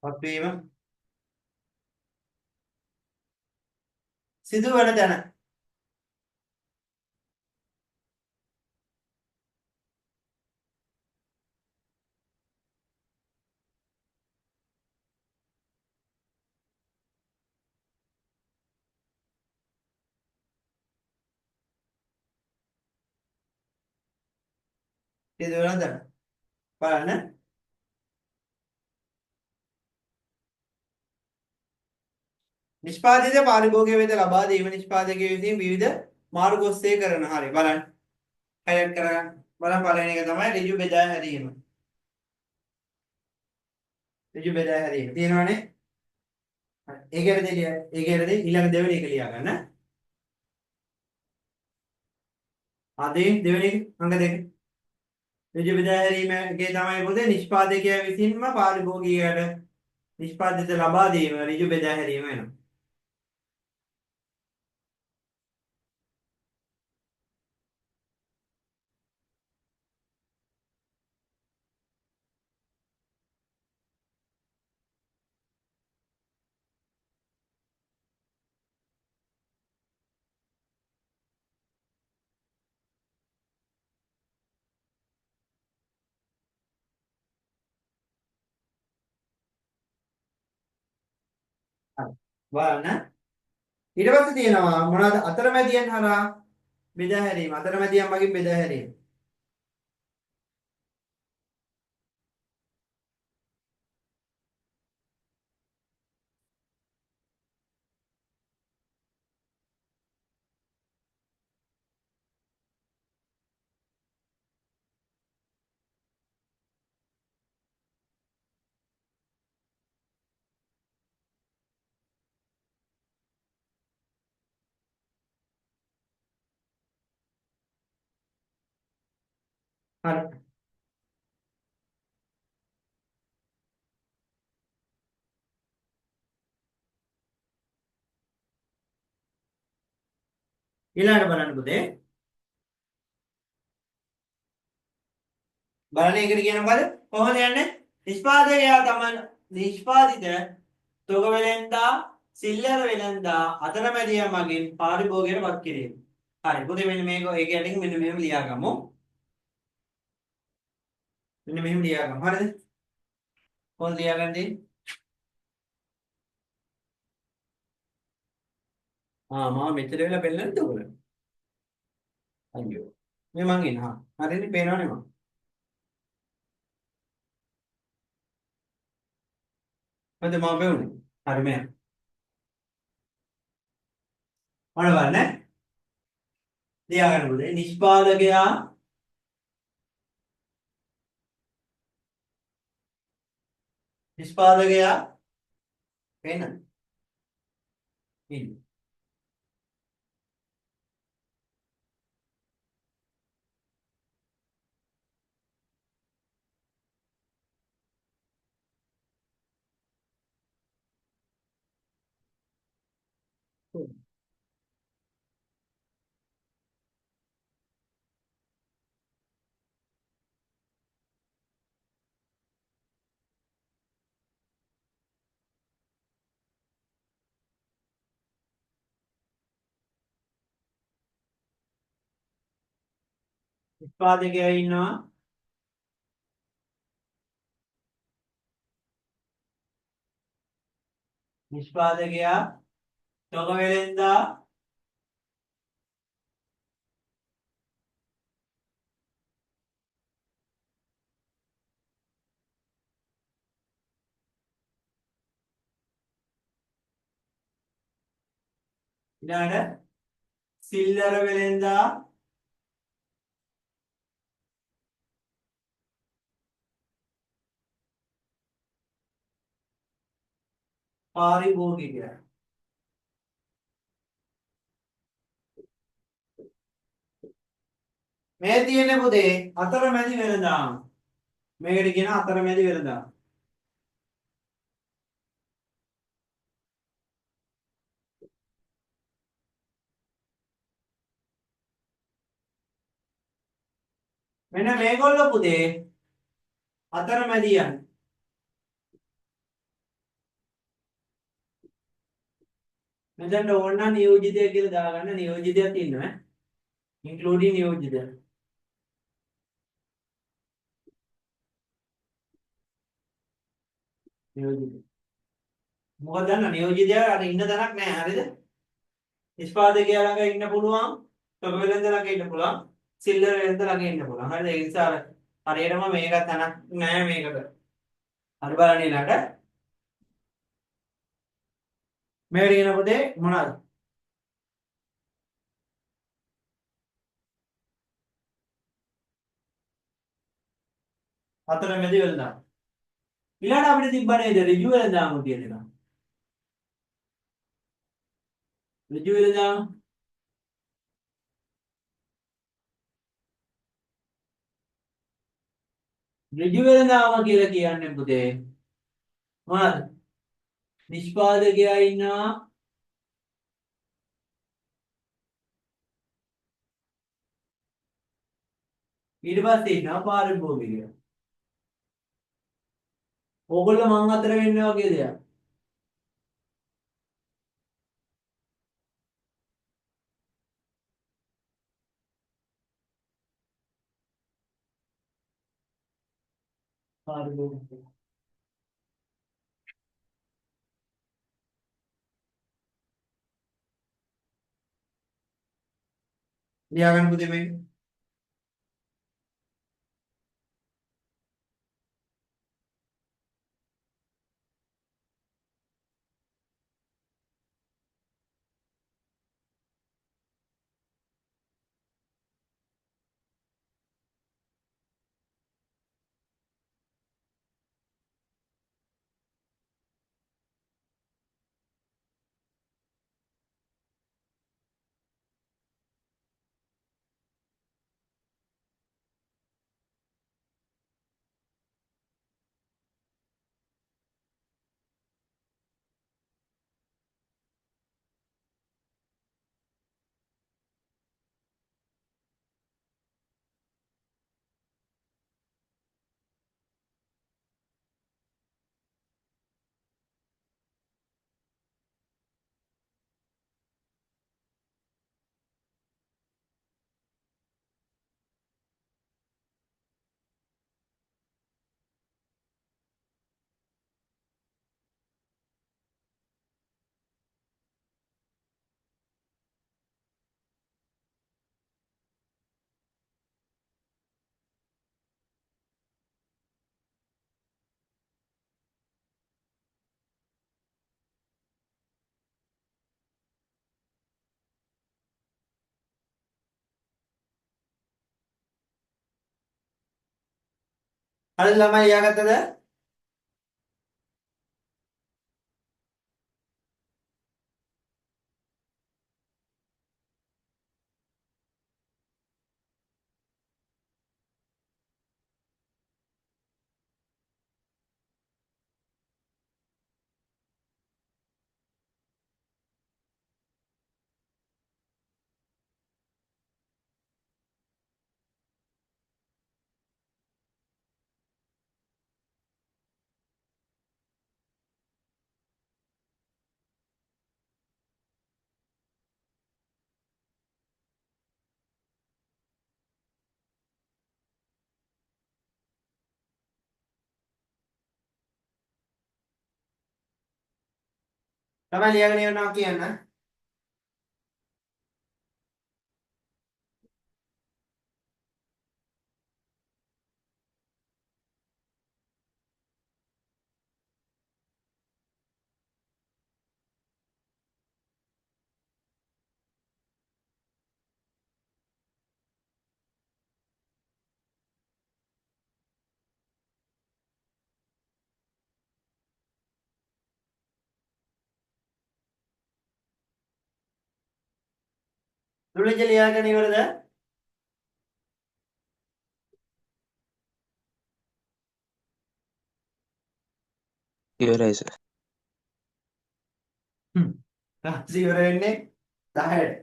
පත්වීම සිදුවන තැන සිදුවන තැන බලන්න නිෂ්පාදිත පාරිභෝගිකය වෙත ලබා දීම නිෂ්පාදකයෝ විසින් විවිධ මාර්ග ඔස්සේ කරන හරි බලන්න හයිලයිට් කරගන්න බලන්න පළවෙනි එක තමයි ඍජු බෙදා හැරීම ඍජු බෙදා හැරීම තියෙනවනේ ඒකේදී ඊළඟ දෙවෙනි එක ලියා ගන්න ආදී දෙවෙනි අංක දෙක ඍජු බෙදා හැරීමේ තමයි පොතේ නිෂ්පාදකයා විසින්ම පාරිභෝගිකයට නිෂ්පාදිත ලබා දීම ඍජු බෙදා හැරීම වෙනවා හරි බලන්න ඊට පස්සේ තියෙනවා මොනවද අතරමැදියන් හරහා බෙදා හැරීම අතරමැදියන් මගින් බෙදා හැරීම හරි ඊළඟට බලන්න පුතේ බලන්න ඒකට කියන මොකද කොහොමද යන්නේ නිෂ්පාදකයා තමයි නිෂ්පාදිත තොග වෙලෙන්දා සිල්ලර වෙලෙන්දා අතරමැදියන් මගින් පාරිභෝගිකයට පත් කිරීම හරි පුතේ මෙන්න මේක ඒක යටින් මෙන්න මෙහෙම ලියාගමු මෙන්න මෙහෙම ලියාගමු හරිද කොහොමද ලියාගන්නේ මම මෙච්චර වෙලා බෙල්ලන්නේ උගල අයියෝ මේ මං එන හරිනේ පේනවනේ මං මොකද මම බෙවුනේ හරි මෙයා මොන බලන්න ලියාගන්න පුතේ නිෂ්පාදකයා පේනද ඉන්න නිෂ්පාදකයා ඉන්නවා නිෂ්පාදකයා තොග වෙලෙන්දා ඊළඟට සිල්ලර වෙලෙන්දා පාරිභෝගිකය. මේ තියෙන්නේ පුතේ අතරමැදි වෙළඳාම. මේකට කියන අතරමැදි වෙළඳාම. මෙන්න මේගොල්ලෝ පුතේ අතරමැදියන්. මෙතනට ඕන නම් නියෝජිතය කියලා දාගන්න. නියෝජිතයක් ඉන්නවා ඈ. including නියෝජිතය. නියෝජිතය. මොකද දන්න නියෝජිතය අර ඉන්න තැනක් නැහැ. හරිද? නිෂ්පාදකයා ළඟ ඉන්න පුළුවන්. තොග වෙළඳ ළඟ ඉන්න පුළුවන්. සිල්ලර් වෙළඳ ළඟ ඉන්න පුළුවන්. හරිද? ඒ නිසා හරියටම මේක තැනක් නැහැ මේකට. හරි බලන්න ඊළඟට. මේකට කියන පුතේ මොනවද? අතරමැදි වෙළඳාම. ඊළඟට අපිට තිබ්බ නේද ඍජු වෙළඳාම කියන එක. ඍජු වෙළඳාම ඍජු වෙළඳාම කියලා කියන්නේ පුතේ මොනවද? නිෂ්පාදකයා ඉන්නවා. ඊට පස්සේ ඉන්නවා පාරිභෝගිකයා. ඕගොල්ලෝ මං අතර වෙන්නේ වගේ දෙයක්. පාරිභෝගිකයා. ලියාගන්න පුතේ මේක. හරිද ළමයි ලියාගත්තද? ළමයි ලියාගෙන ඉවරනවා කියන්න. දුලින්ජ ලියාගෙන ඉවරද? ඉවරයි සර්. රාජ්‍ය ඉවර වෙන්නේ 10ට.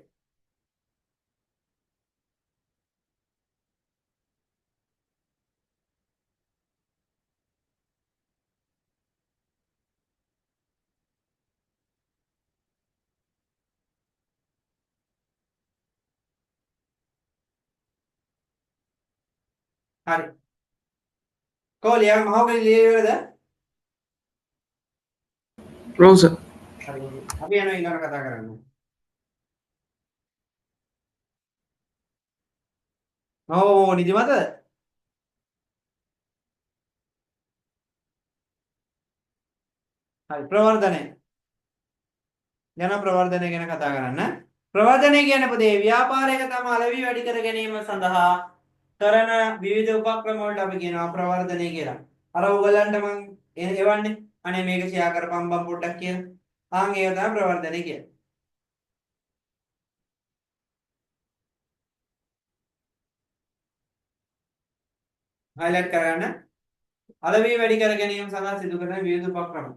හරි. කොහොලියා මහෝගල ලිය ඉවරද? ඔව් සර්. හරි. අපි යනවා ඊළඟ කතා කරන්න. ඕ නිදිමත? හරි ප්‍රවර්ධනය. යන ප්‍රවර්ධනය ගැන කතා කරන්න. ප්‍රවර්ධනය කියන පදේ ව්‍යාපාරයක තම අලෙවි වැඩි කර ගැනීම සඳහා කරන විවිධ උපක්‍රම වලට අපි කියනවා ප්‍රවර්ධනය කියලා. අර ඔයගලන්ට මම එවන්නේ අනේ මේක ෂෙයා කරපම් බම් පොඩ්ඩක් කියලා. ආන් ඒක තමයි ප්‍රවර්ධනය කියන්නේ. highlight කරගන්න. අලෙවි වැඩි කර ගැනීම සඳහා සිදු කරන විවිධ උපක්‍රම.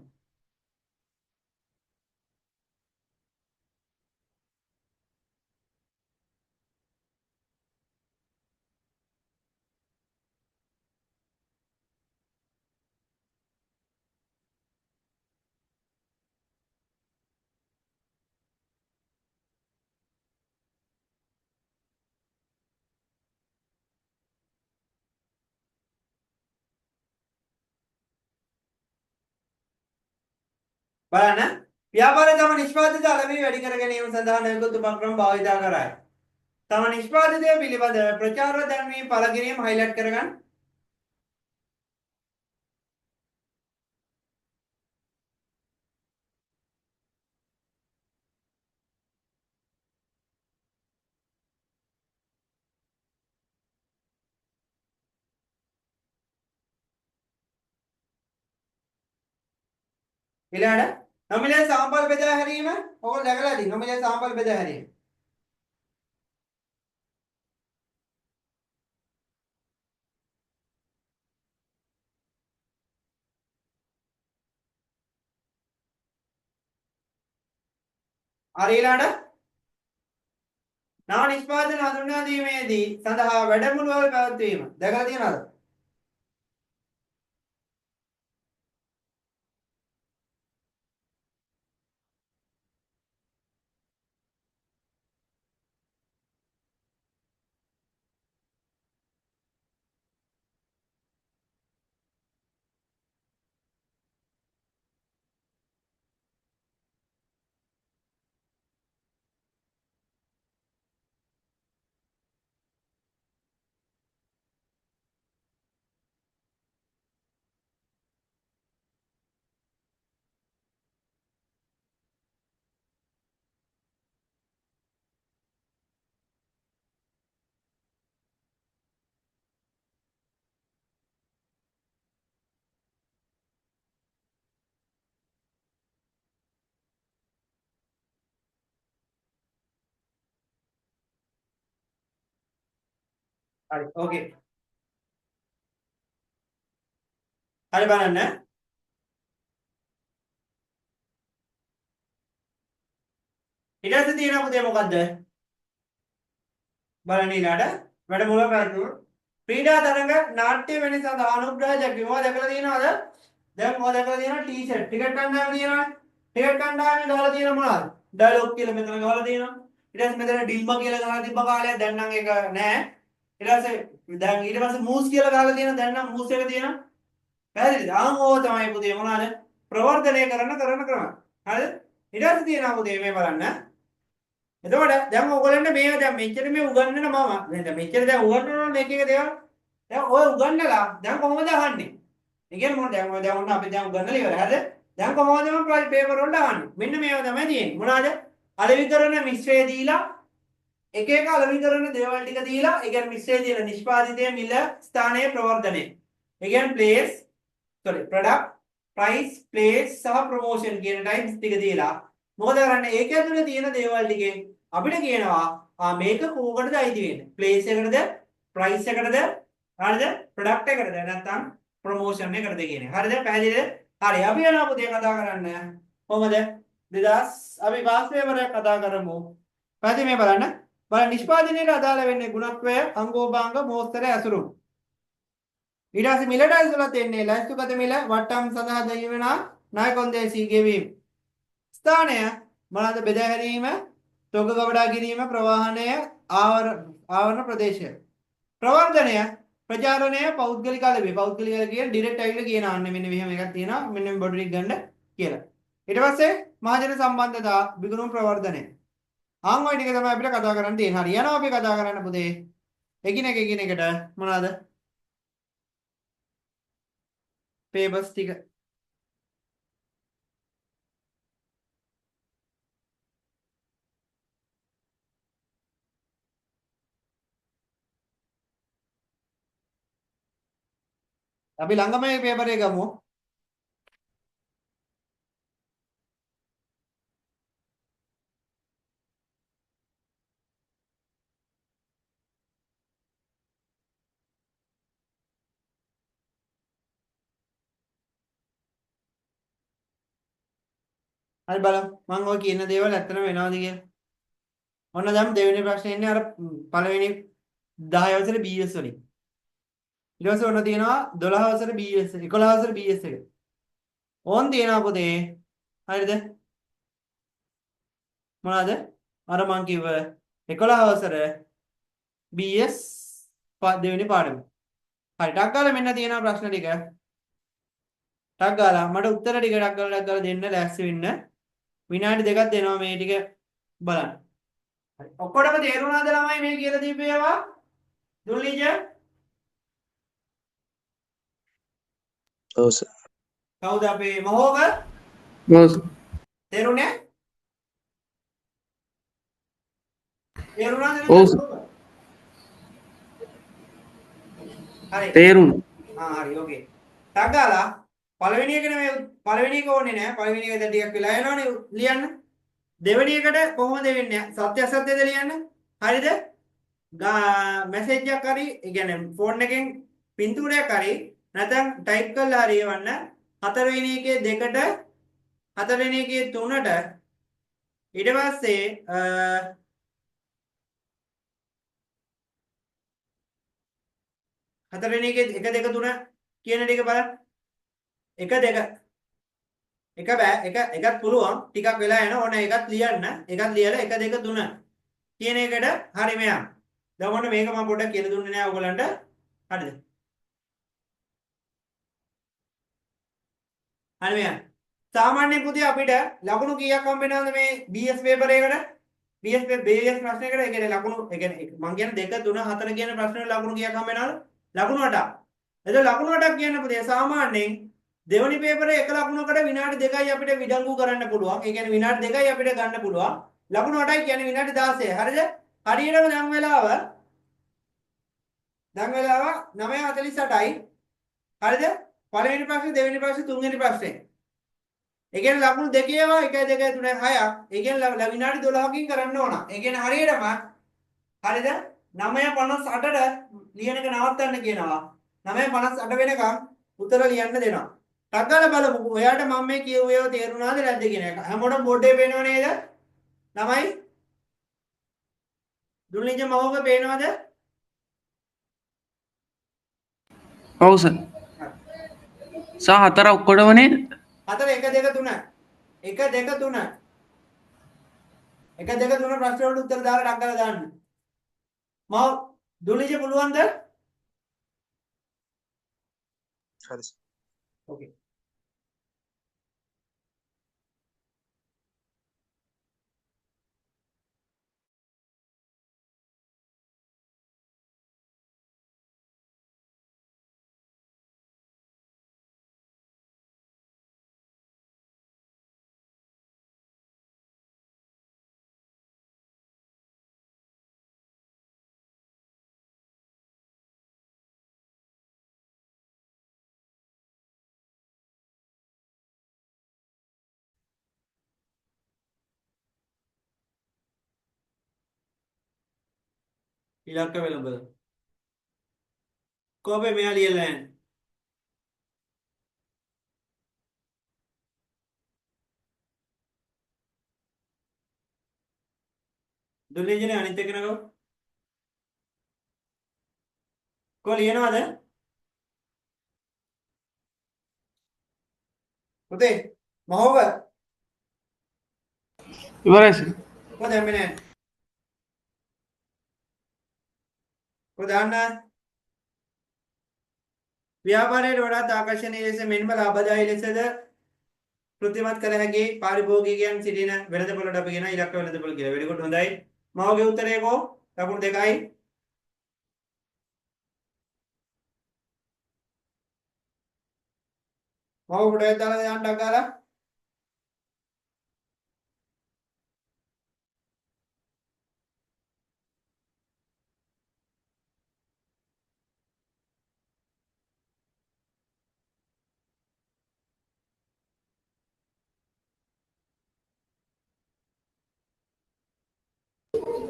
බලන්න ව්‍යාපාරයේ තම නිෂ්පාදිත අලෙවි වැඩි කර ගැනීම සඳහා නිකුත් උපක්‍රම භාවිත කරයි. තම නිෂ්පාදිතය පිළිබඳ ප්‍රචාර දැන්වීම පළ කිරීම highlight කරගන්න. ඊළඟට නොමිලේ සාම්පල් බෙදා හැරීම ඕක දැකලා ඇති. නොමිලේ සාම්පල් බෙදා හැරීම. හරි ඊළඟට නව නිෂ්පාදන හඳුන්වා දීමේදී සඳහා වැඩමුළුවල් පැවැත්වීම. දැකලා තියෙනවද? හරි ඕකේ. හරි බලන්න. ඊට පස්සේ තියෙන පුතේ මොකද්ද? බලන්න ඊළඟට වැඩමුළුව පැවැත්වීම. ක්‍රීඩා තරඟ නාට්‍ය වෙනස සඳහා අනුග්‍රහ දැක්වීම. ඔය දැකලා තියෙනවද? දැන් ඔය දැකලා තියෙනවා ටී-ෂර්ට්. ටිකට් කණ්ඩායම තියෙනවනේ. ටිකට් කණ්ඩායමේ ගහලා තියෙන මොනවද? ඩයලොග් කියලා මෙතන ගහලා තියෙනවා. ඊට පස්සේ මෙතන ඩිල්ම කියලා ගහලා තිබ්බ කාලයක් දැන් නම් ඒක නැහැ. ඊට පස්සේ දැන් ඊට පස්සේ මූස් කියලා ගහලා තියෙනවා. දැන් නම් මූස් එක තියෙනවා. පැහැදිලිද? ආන් ඕව තමයි පුතේ මොනවාද? ප්‍රවර්ධනය කරන ක්‍රම. හරිද? ඊට පස්සේ තියෙනවා පුතේ මේ බලන්න. එතකොට දැන් ඔයගොල්ලන්ට මේව දැන් මෙච්චර මේ උගන්වන මම දැන් මෙච්චර දැන් උගන්වනවා මේක එක දේවල්. දැන් ඔය උගන්වලා දැන් කොහොමද අහන්නේ? ඒ කියන්නේ මොකද දැන් ඔය දැන් ඔන්න අපි දැන් උගන්වලා ඉවරයි. හරිද? දැන් කොහොමද මම පේපර් වලට අහන්නේ? මෙන්න මේව තමයි තියෙන්නේ. මොනවාද? අලෙවිකරණ මිශ්‍රය දීලා එක එක අලෙවිකරණ දේවල් ටික දීලා ඒ කියන්නේ මිශ්‍රය දීලා නිෂ්පාදිතය මිල ස්ථානයේ ප්‍රවර්ධනය. ඒ කියන්නේ place product price place සහ promotion කියන types ටික දීලා මොකද කරන්නේ? ඒක ඇතුලේ තියෙන දේවල් ටිකෙන් අපිට කියනවා මේක කෝකටද අයිති වෙන්නේ? ප්ලේස් එකකටද? ප්‍රයිස් එකකටද? හරිද? ප්‍රොඩක්ට් එකකටද? නැත්නම් ප්‍රොමෝෂන් එකකටද කියන එක. හරිද? පැහැදිලිද? හරි. අපි යනවා පුතේ කතා කරන්න. කොහමද? 2000 අපි පාස් පේපරයක් කතා කරමු. පැහැදිලි මේ බලන්න. බලන්න නිෂ්පාදනයේ අදාළ වෙන්නේ ගුණත්වය, අංගෝපාංග, මෝස්තර ඇසුරු. ඊට පස්සේ මිලට ඇසුරලා තියෙන්නේ ලැයිස්තුගත මිල, වට්ටම් සඳහා දෙය වෙන ණය කොන්දේසි ගෙවීම. ස්ථානය මොනවාද? බෙදා හැරීම, තොග ගබඩා කිරීම, ප්‍රවාහනය, ආවරණ ප්‍රදේශය. ප්‍රවර්ධනය, ප්‍රචාරණය, පෞද්ගලික අලෙවි. පෞද්ගලික කියන්නේ ඩිරෙක්ට් ඇවිල්ලා කියන අන්න මෙන්න මෙහෙම එකක් තියෙනවා. මෙන්න මේ බොඩි ටික ගන්න කියලා. ඊට පස්සේ මහජන සම්බන්ධතා, විගුණ ප්‍රවර්ධනය. ආන් ඔය ටික තමයි අපිට කතා කරන්න තියෙන්නේ. හරි යනවා අපි කතා කරන්න පුතේ. එකිනෙකට මොනවාද? පේපර්ස් ටික. අපි ළඟම මේ පේපර් එක ගමු. හරි බලමු. මම ඔය කියන දේවල් ඇත්තටම වෙනවද කියලා. ඔන්න දැන් දෙවෙනි ප්‍රශ්නේ ඉන්නේ අර පළවෙනි 10 වසරේ BS වලින්. ඊට පස්සේ ඔන්න තියෙනවා 12 වසරේ BS 11 වසරේ BS එක. ඕන් තියෙනවා පුතේ. හරිද? මොනවාද? අර මං කිව්ව 11 වසර BS දෙවෙනි පාඩම. හරි ටක් ගාලා මෙන්න තියෙනවා ප්‍රශ්න ටික. ටක් ගාලා මට උත්තර ටික ටක් ගාලා දෙන්න ලෑස්ති වෙන්න. විනාඩි දෙකක් දෙනවා මේ ටික බලන්න. හරි. ඔක්කොටම තේරුණාද ළමයි මේ කියලා දීපු ඒවා? දුල්ලිජ? ඔව් සර්. කවුද අපේ මොහොග? ඔව් සර්. තේරුණේ? තේරුණාද ඔව් නේද? සර්. හරි. තේරුණා. හරි ඕකේ. ටක් ගාලා පළවෙනි එක නෙමෙයි පළවෙනි එක ඕනේ නෑ. පළවෙනි එක දැන් ටිකක් වෙලා යනවනේ ලියන්න. දෙවෙනි එකට කොහොමද වෙන්නේ? සත්‍ය අසත්‍යද ලියන්න. හරිද? මැසේජ් එකක් හරි, ඒ කියන්නේ ෆෝන් එකෙන් පින්තූරයක් හරි නැත්නම් ටයිප් කරලා හරි එවන්න. හතරවෙනි එකේ දෙකට, හතරවෙනි එකේ තුනට, ඊට පස්සේ හතරවෙනි එකේ 1 2 3 කියන ටික බලන්න. 1 2 එක බෑ එකත් පුළුවන් ටිකක් වෙලා යන ඕන එකත් ලියන්න. එකත් ලියලා 1 2 3 කියන එකට හරි මෙයා. දැන් ඔන්න මේක මම පොඩ්ඩක් කියලා දුන්නේ නෑ ඔයගලන්ට. හරිද? හරි මෙයා. සාමාන්‍යයෙන් පුතේ අපිට ලකුණු කීයක් හම්බ වෙනවද මේ BS පේපර් එකකට? BS ප්‍රශ්නයකට ඒ කියන්නේ ලකුණු ඒ කියන්නේ මම කියන්නේ 2 3 4 කියන ප්‍රශ්න වල ලකුණු කීයක් හම්බ වෙනවද? ලකුණු 8ක්. එතකොට ලකුණු 8ක් කියන්න පුතේ සාමාන්‍යයෙන් දෙවනි පේපරේ එක ලකුණකට විනාඩි 2යි අපිට විඩංගු කරන්න පුළුවන්. ඒ කියන්නේ විනාඩි 2යි අපිට ගන්න පුළුවන්. ලකුණු 8යි කියන්නේ විනාඩි 16. හරිද? හරියටම දැන් වෙලාව 9:48යි. හරිද? පළවෙනි ප්‍රශ්නේ, දෙවෙනි ප්‍රශ්නේ, තුන්වෙනි ප්‍රශ්නේ. ඒ කියන්නේ ලකුණු දෙකේ ඒවා 1 2 3 6ක්. ඒ කියන්නේ විනාඩි 12කින් කරන්න ඕන. ඒ කියන්නේ හරියටම හරිද? 9:58ට ලියන එක නවත්තන්න කියනවා. 9:58 වෙනකම් උත්තර ලියන්න දෙනවා. ටක් ගාලා බලමු. ඔයාට මම මේ කියුවේ ඒවා තේරුණාද නැද්ද කියන එක. හැමෝටම බෝඩේ පේනව නේද? ළමයි? දුල්නිජ මහෝග පේනවද? ඔව් සර්. සහ හතර ඔක්කොටම නේද? 4 1 2 3 1 2 3 1 2 3 ප්‍රශ්න වලට උත්තර දාලා ටක් ගාලා දාන්න. මම දුල්නිජ පුළුවන්ද? හරි සර්. ඕකේ. ඉලක්ක වෙළඹ. කොහොමද මෙයා ලියලා යන්නේ? දුලින්ජනේ අනිත් එක නගව. කො ලියනවද? පුතේ මහෝව ඉවරයි සර්. කො දැම්මේ නැහැ. කො දාන්න? ව්‍යාපාරයට වඩාත් ආකර්ශනීය ලෙස මෙන්ම ලාභදායී ලෙසද කෘත්‍රිමත් කළ හැකි පාරිභෝගිකයන් සිටින වෙළඳපොළට අපි කියන ඉලක්ක වෙළඳපොළ කියලා. වෙරි ගුඩ් හොඳයි. මවගේ උත්තරේ කො? ලකුණු 2යි. මව පුටේ දාලා යන්න අකාලා.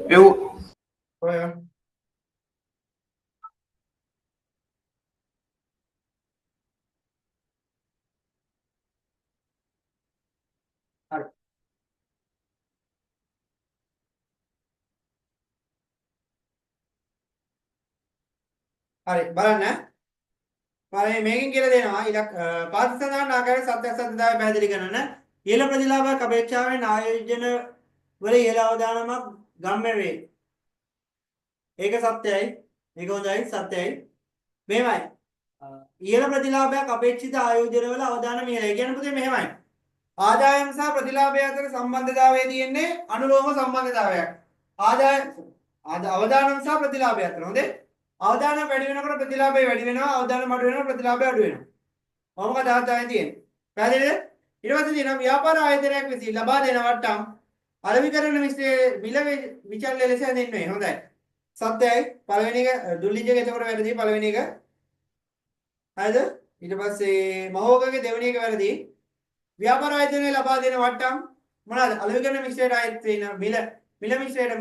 එව් ඔය හරි. හරි බලන්න. මම මේකෙන් කියලා දෙනවා පාත්‍ර සඳහන් ආකාරයේ සත්‍ය අසත්‍යතාවය පැහැදිලි කරන ඉහළ ප්‍රතිලාභයක් අපේක්ෂාවෙන් ආයෝජන වල ඉහළ අවදානමක් ගම්‍ය වේ. ඒක සත්‍යයි. මේක හොඳයි සත්‍යයි. මෙහෙමයි. ඉහළ ප්‍රතිලාභයක් අපේක්ෂිත ආයෝජන වල අවදානම ඉහළ. ඒ කියන්නේ පුතේ මෙහෙමයි. ආදායම් සහ ප්‍රතිලාභය අතර සම්බන්ධතාවය තියෙන්නේ අනුලෝම සම්බන්ධතාවයක්. ආදායම් අවදානම් සහ ප්‍රතිලාභය අතර. හොඳේ. අවදානම් වැඩි වෙනකොට ප්‍රතිලාභය වැඩි වෙනවා. අවදානම් අඩු වෙනකොට ප්‍රතිලාභය අඩු වෙනවා. මොකක් අදහසයි තියෙන්නේ? පැහැදිලිද? ඊට පස්සේ තියෙනවා ව්‍යාපාර ආයතනයක් විසින් ලබා දෙන වට්ටම් අලෙවිකරණ මිල විචල්‍ය ලෙස දෙන්නේ. හොඳයි. සත්‍යයි. පළවෙනි එක දුල්ලිජගේ එතකොට වැරදි පළවෙනි එක. හරිද? ඊට පස්සේ මහෝගගේ දෙවෙනි එක වැරදි. ව්‍යාපාර ආයතනයේ ලබා දෙන වට්ටම් මොනවාද? අලෙවිකරණ මිශ්‍රයට අයත් වෙන මිල මිශ්‍රයට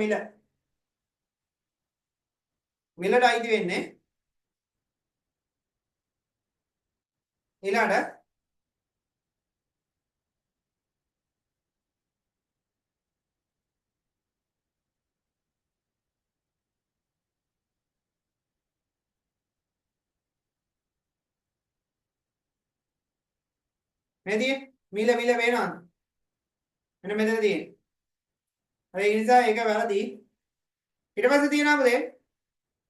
මිලට අයිති වෙන්නේ ඊළඟට මේදී මිල වෙනවා. මෙන්න මෙතන තියෙන්නේ. හරි ඒ නිසා ඒක වැරදි. ඊට පස්සේ තියෙනවා මොකද?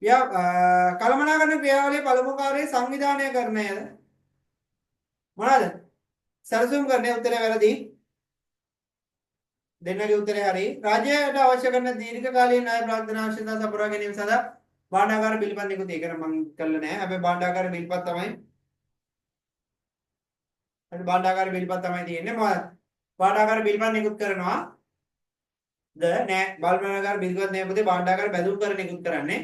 කළමනාකරන ක්‍රියාවලියේ පළමු කාර්යය සංවිධානය කරන්නේද? මොනවාද? සැලසුම් කරන්නේ උත්තරය වැරදි. දෙන්නගේ උත්තරය හරි. රාජ්‍යයට අවශ්‍ය කරන දීර්ඝකාලීන ණය ප්‍රාර්ථනා අවශ්‍යතා සපුරා ගැනීම සඳහා භාණ්ඩාගාර බිල්පත් නිකුත්. ඒක නම් මම කළේ නැහැ. හැබැයි භාණ්ඩාගාර බිල්පත් තමයි. හරි භාණ්ඩාගාර බිල්පත් තමයි තියෙන්නේ. මොකද භාණ්ඩාගාර බිල්පත් නිකුත් කරනවා. නෑ භාණ්ඩාගාර බිල්පත් නෑ පුතේ භාණ්ඩාගාර බැඳුම් කර නිකුත් කරන්නේ.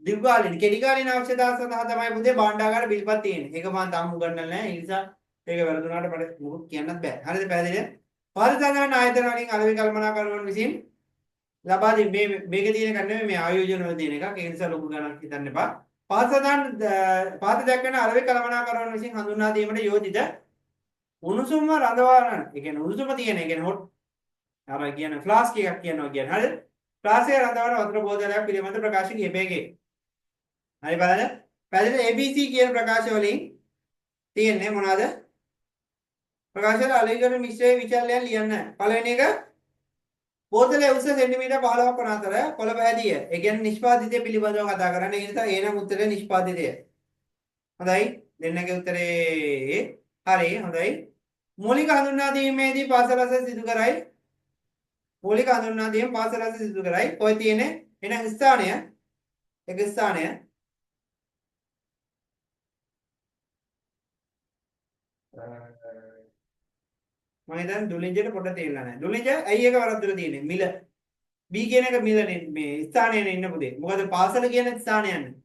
දීර්ඝකාලීන කෙටිකාලීන අවශ්‍යතා සඳහා තමයි පුතේ භාණ්ඩාගාර බිල්පත් තියෙන්නේ. ඒක මම තාම උගන්වන්නේ නැහැ. ඒ නිසා ඒක වැරදුනාට මට මොකුත් කියන්නත් බෑ. හරිද පැහැදිලිද? පාරිසංගායන ආයතන වලින් අලෙවි කළමනාකරුවන් විසින් ලබා දෙන මේකේ තියෙන එක නෙමෙයි මේ ආයෝජන වල තියෙන එකක්. ඒ නිසා ලොකු ගණනක් හිතන්න එපා. පාත දක්වන අලෙවි කළමනාකරුවන් විසින් හඳුන්වා දීමට යෝජිත උණුසුම රඳවාන. ඒ කියන්නේ උණුසුම තියෙන. ඒ කියන්නේ හොට් අර කියන ෆ්ලාස්ක් එකක් කියනවා කියන්නේ. හරිද? ෆ්ලාස්ක් එක රඳවන වතුර බෝතලයක් පිළිබඳ ප්‍රකාශ කියපේකේ. හරි බලන්න. පැහැදිලි ABC කියන ප්‍රකාශ වලින් තියෙන්නේ මොනවාද? ප්‍රකාශවල අලෙවිකරණ මිශ්‍රයේ විචල්යන් ලියන්න. පළවෙනි එක බෝතලයේ උස සෙන්ටිමීටර් 15ක් වන අතර කොළ පැහැදිය. ඒ කියන්නේ නිෂ්පාදිතය පිළිබඳව කතා කරන්නේ. ඒ නිසා ඒ නම් උත්තරේ නිෂ්පාදිතය. හොඳයි. දෙන්නගේ උත්තරේ හරි. හොඳයි. මූලික හඳුන්වා දීමේදී පාසල රස සිදු කරයි. මූලික හඳුන්වා දීම පාසල රස සිදු කරයි. ඔය තියෙන්නේ එන ස්ථානය. එක ස්ථානය මම දැන් දුලින්ජට පොඩ තේරෙලා නැහැ. දුලින්ජ ඇයි එක වරද්දලා තියෙන්නේ? මිල. B කියන එක මිලනේ මේ ස්ථානයේ ඉන්න පුතේ. මොකද පාසල කියන ස්ථානය යන්නේ.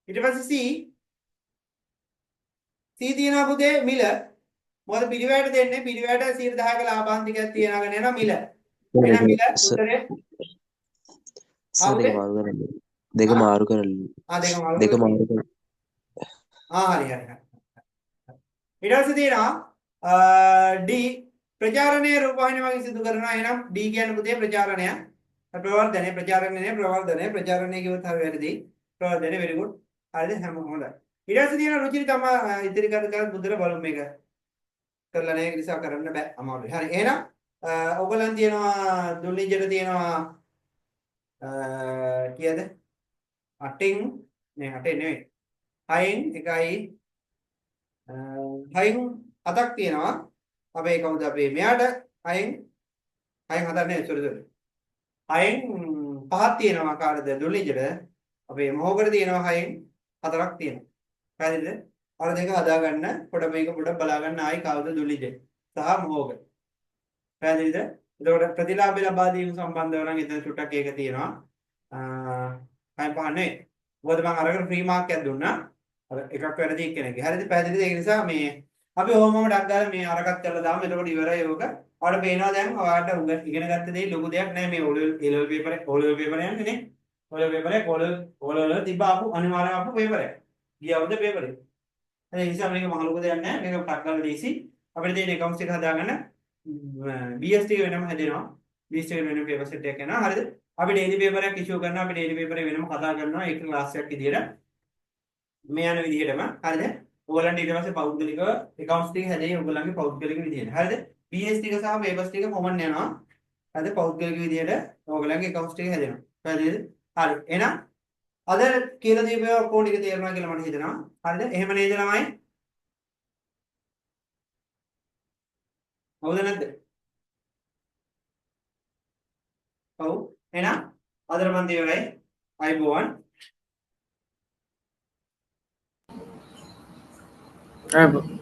ඊට පස්සේ C තියෙනවා පුතේ මිල. මොකද පිළිවෙලට දෙන්නේ පිළිවෙලට 10%ක ලාභාන්තිකයක් තියනගෙන යනවා මිල. එහෙනම් මිල උත්තරේ සර් ඒක වර්ග දෙක ආ මාරු කරලා දෙක මාරු දෙක කරලා මාරු තියෙනවා. කර හරි හරි හරි. ඊට පස්සේ තියෙනවා D ප්‍රචාරණයේ රූපවාහිනිය වගේ සිදු කරනවා. එහෙනම් D කියන්නේ පුතේ ප්‍රචාරණය. ප්‍රවර්ධනය ප්‍රචාරණය කිව්වොත් හරිය වැරදි. ප්‍රවර්ධනය very good. හරිද? හැම හොඳයි. ඊට පස්සේ තියෙනවා රුචිර තමයි ඉතිරි කර බුදුර බලමු මේක. කරලා නැහැ නිසා කරන්න බෑ අමාරුයි. හරි. එහෙනම් ඔයගලන් තියෙනවා දුල්ලිජට තියෙනවා කීයද? 8න් නේ 8 නෙවෙයි. 6න් එකයි 6න් 7ක් තියෙනවා. අපේ කවුද අපේ මෙයාට 6න් 7ක් නෙවෙයි sorry. 6න් 5ක් තියෙනවා කාටද දුල්ලිජට. අපේ මොහොකට තියෙනවා 6න් 4ක් තියෙනවා. පැහැදිලිද? අර දෙක හදාගන්න පොඩ මේක පොඩ බලාගන්න ආයි කවුද දුලිජ සහ මොහොක. පැහැදිලිද? එතකොට ප්‍රතිලාභය ලබා දීම සම්බන්ධව නම් එතන චුට්ටක් ඒක තියෙනවා. අය පහන්නේ. මොකද මම අරගෙන ෆ්‍රී මාක් එකක් දුන්නා. අර එකක් වැරදි එක්කෙනෙක්ගේ. හරිද? පැහැදිලිද? ඒ නිසා මේ අපි ඕමම ඩක් දාලා මේ අරකට කරලා දාමු. එතකොට ඉවරයි ඕක. ඔයාලට පේනවා දැන් ඔයාලට ඉගෙන ගත්ත දේ ලොකු දෙයක් නෑ මේ O level paper යන්නේ නේ. O level paper එක O level තිබ්බ ආපු අනිවාර්යම ආපු paper එක. ගිය අවුරුද්ද paper එක. ඒ නිසා මේක මහ ලොකු දෙයක් නෑ. මේක ටක් කරලා දීසි. අපිට තියෙන accounts එක හදාගන්න BST එක වෙනම හැදෙනවා. BST එක වෙනම paper set එකක් යනවා. හරිද? අපි daily paper එකක් issue කරනවා. අපි daily paper එක වෙනම කතා කරනවා. ඒක class එකක් විදියට. මේ යන විදිහටම. හරිද? ඕගලන්ට ඊට පස්සේ පෞද්ගලිකව accounts ටික හැදෙයි ඕගලන්ගේ පෞද්ගලික විදියට. හරිද? BST එක සහ papers ටික common යනවා. හරිද? පෞද්ගලික විදියට ඕගලන්ගේ accounts ටික හැදෙනවා. පැහැදිලිද? හරි. එහෙනම් අද කියලා දීපේ ඔක්කොම ටික තේරුණා කියලා මට හිතෙනවා. හරිද? එහෙම නේද ළමයි? හවුද නැද්ද? ඔව්. එහෙනම් අදට මන් ඉවරයි. අයබෝවන්. අයබෝවන්.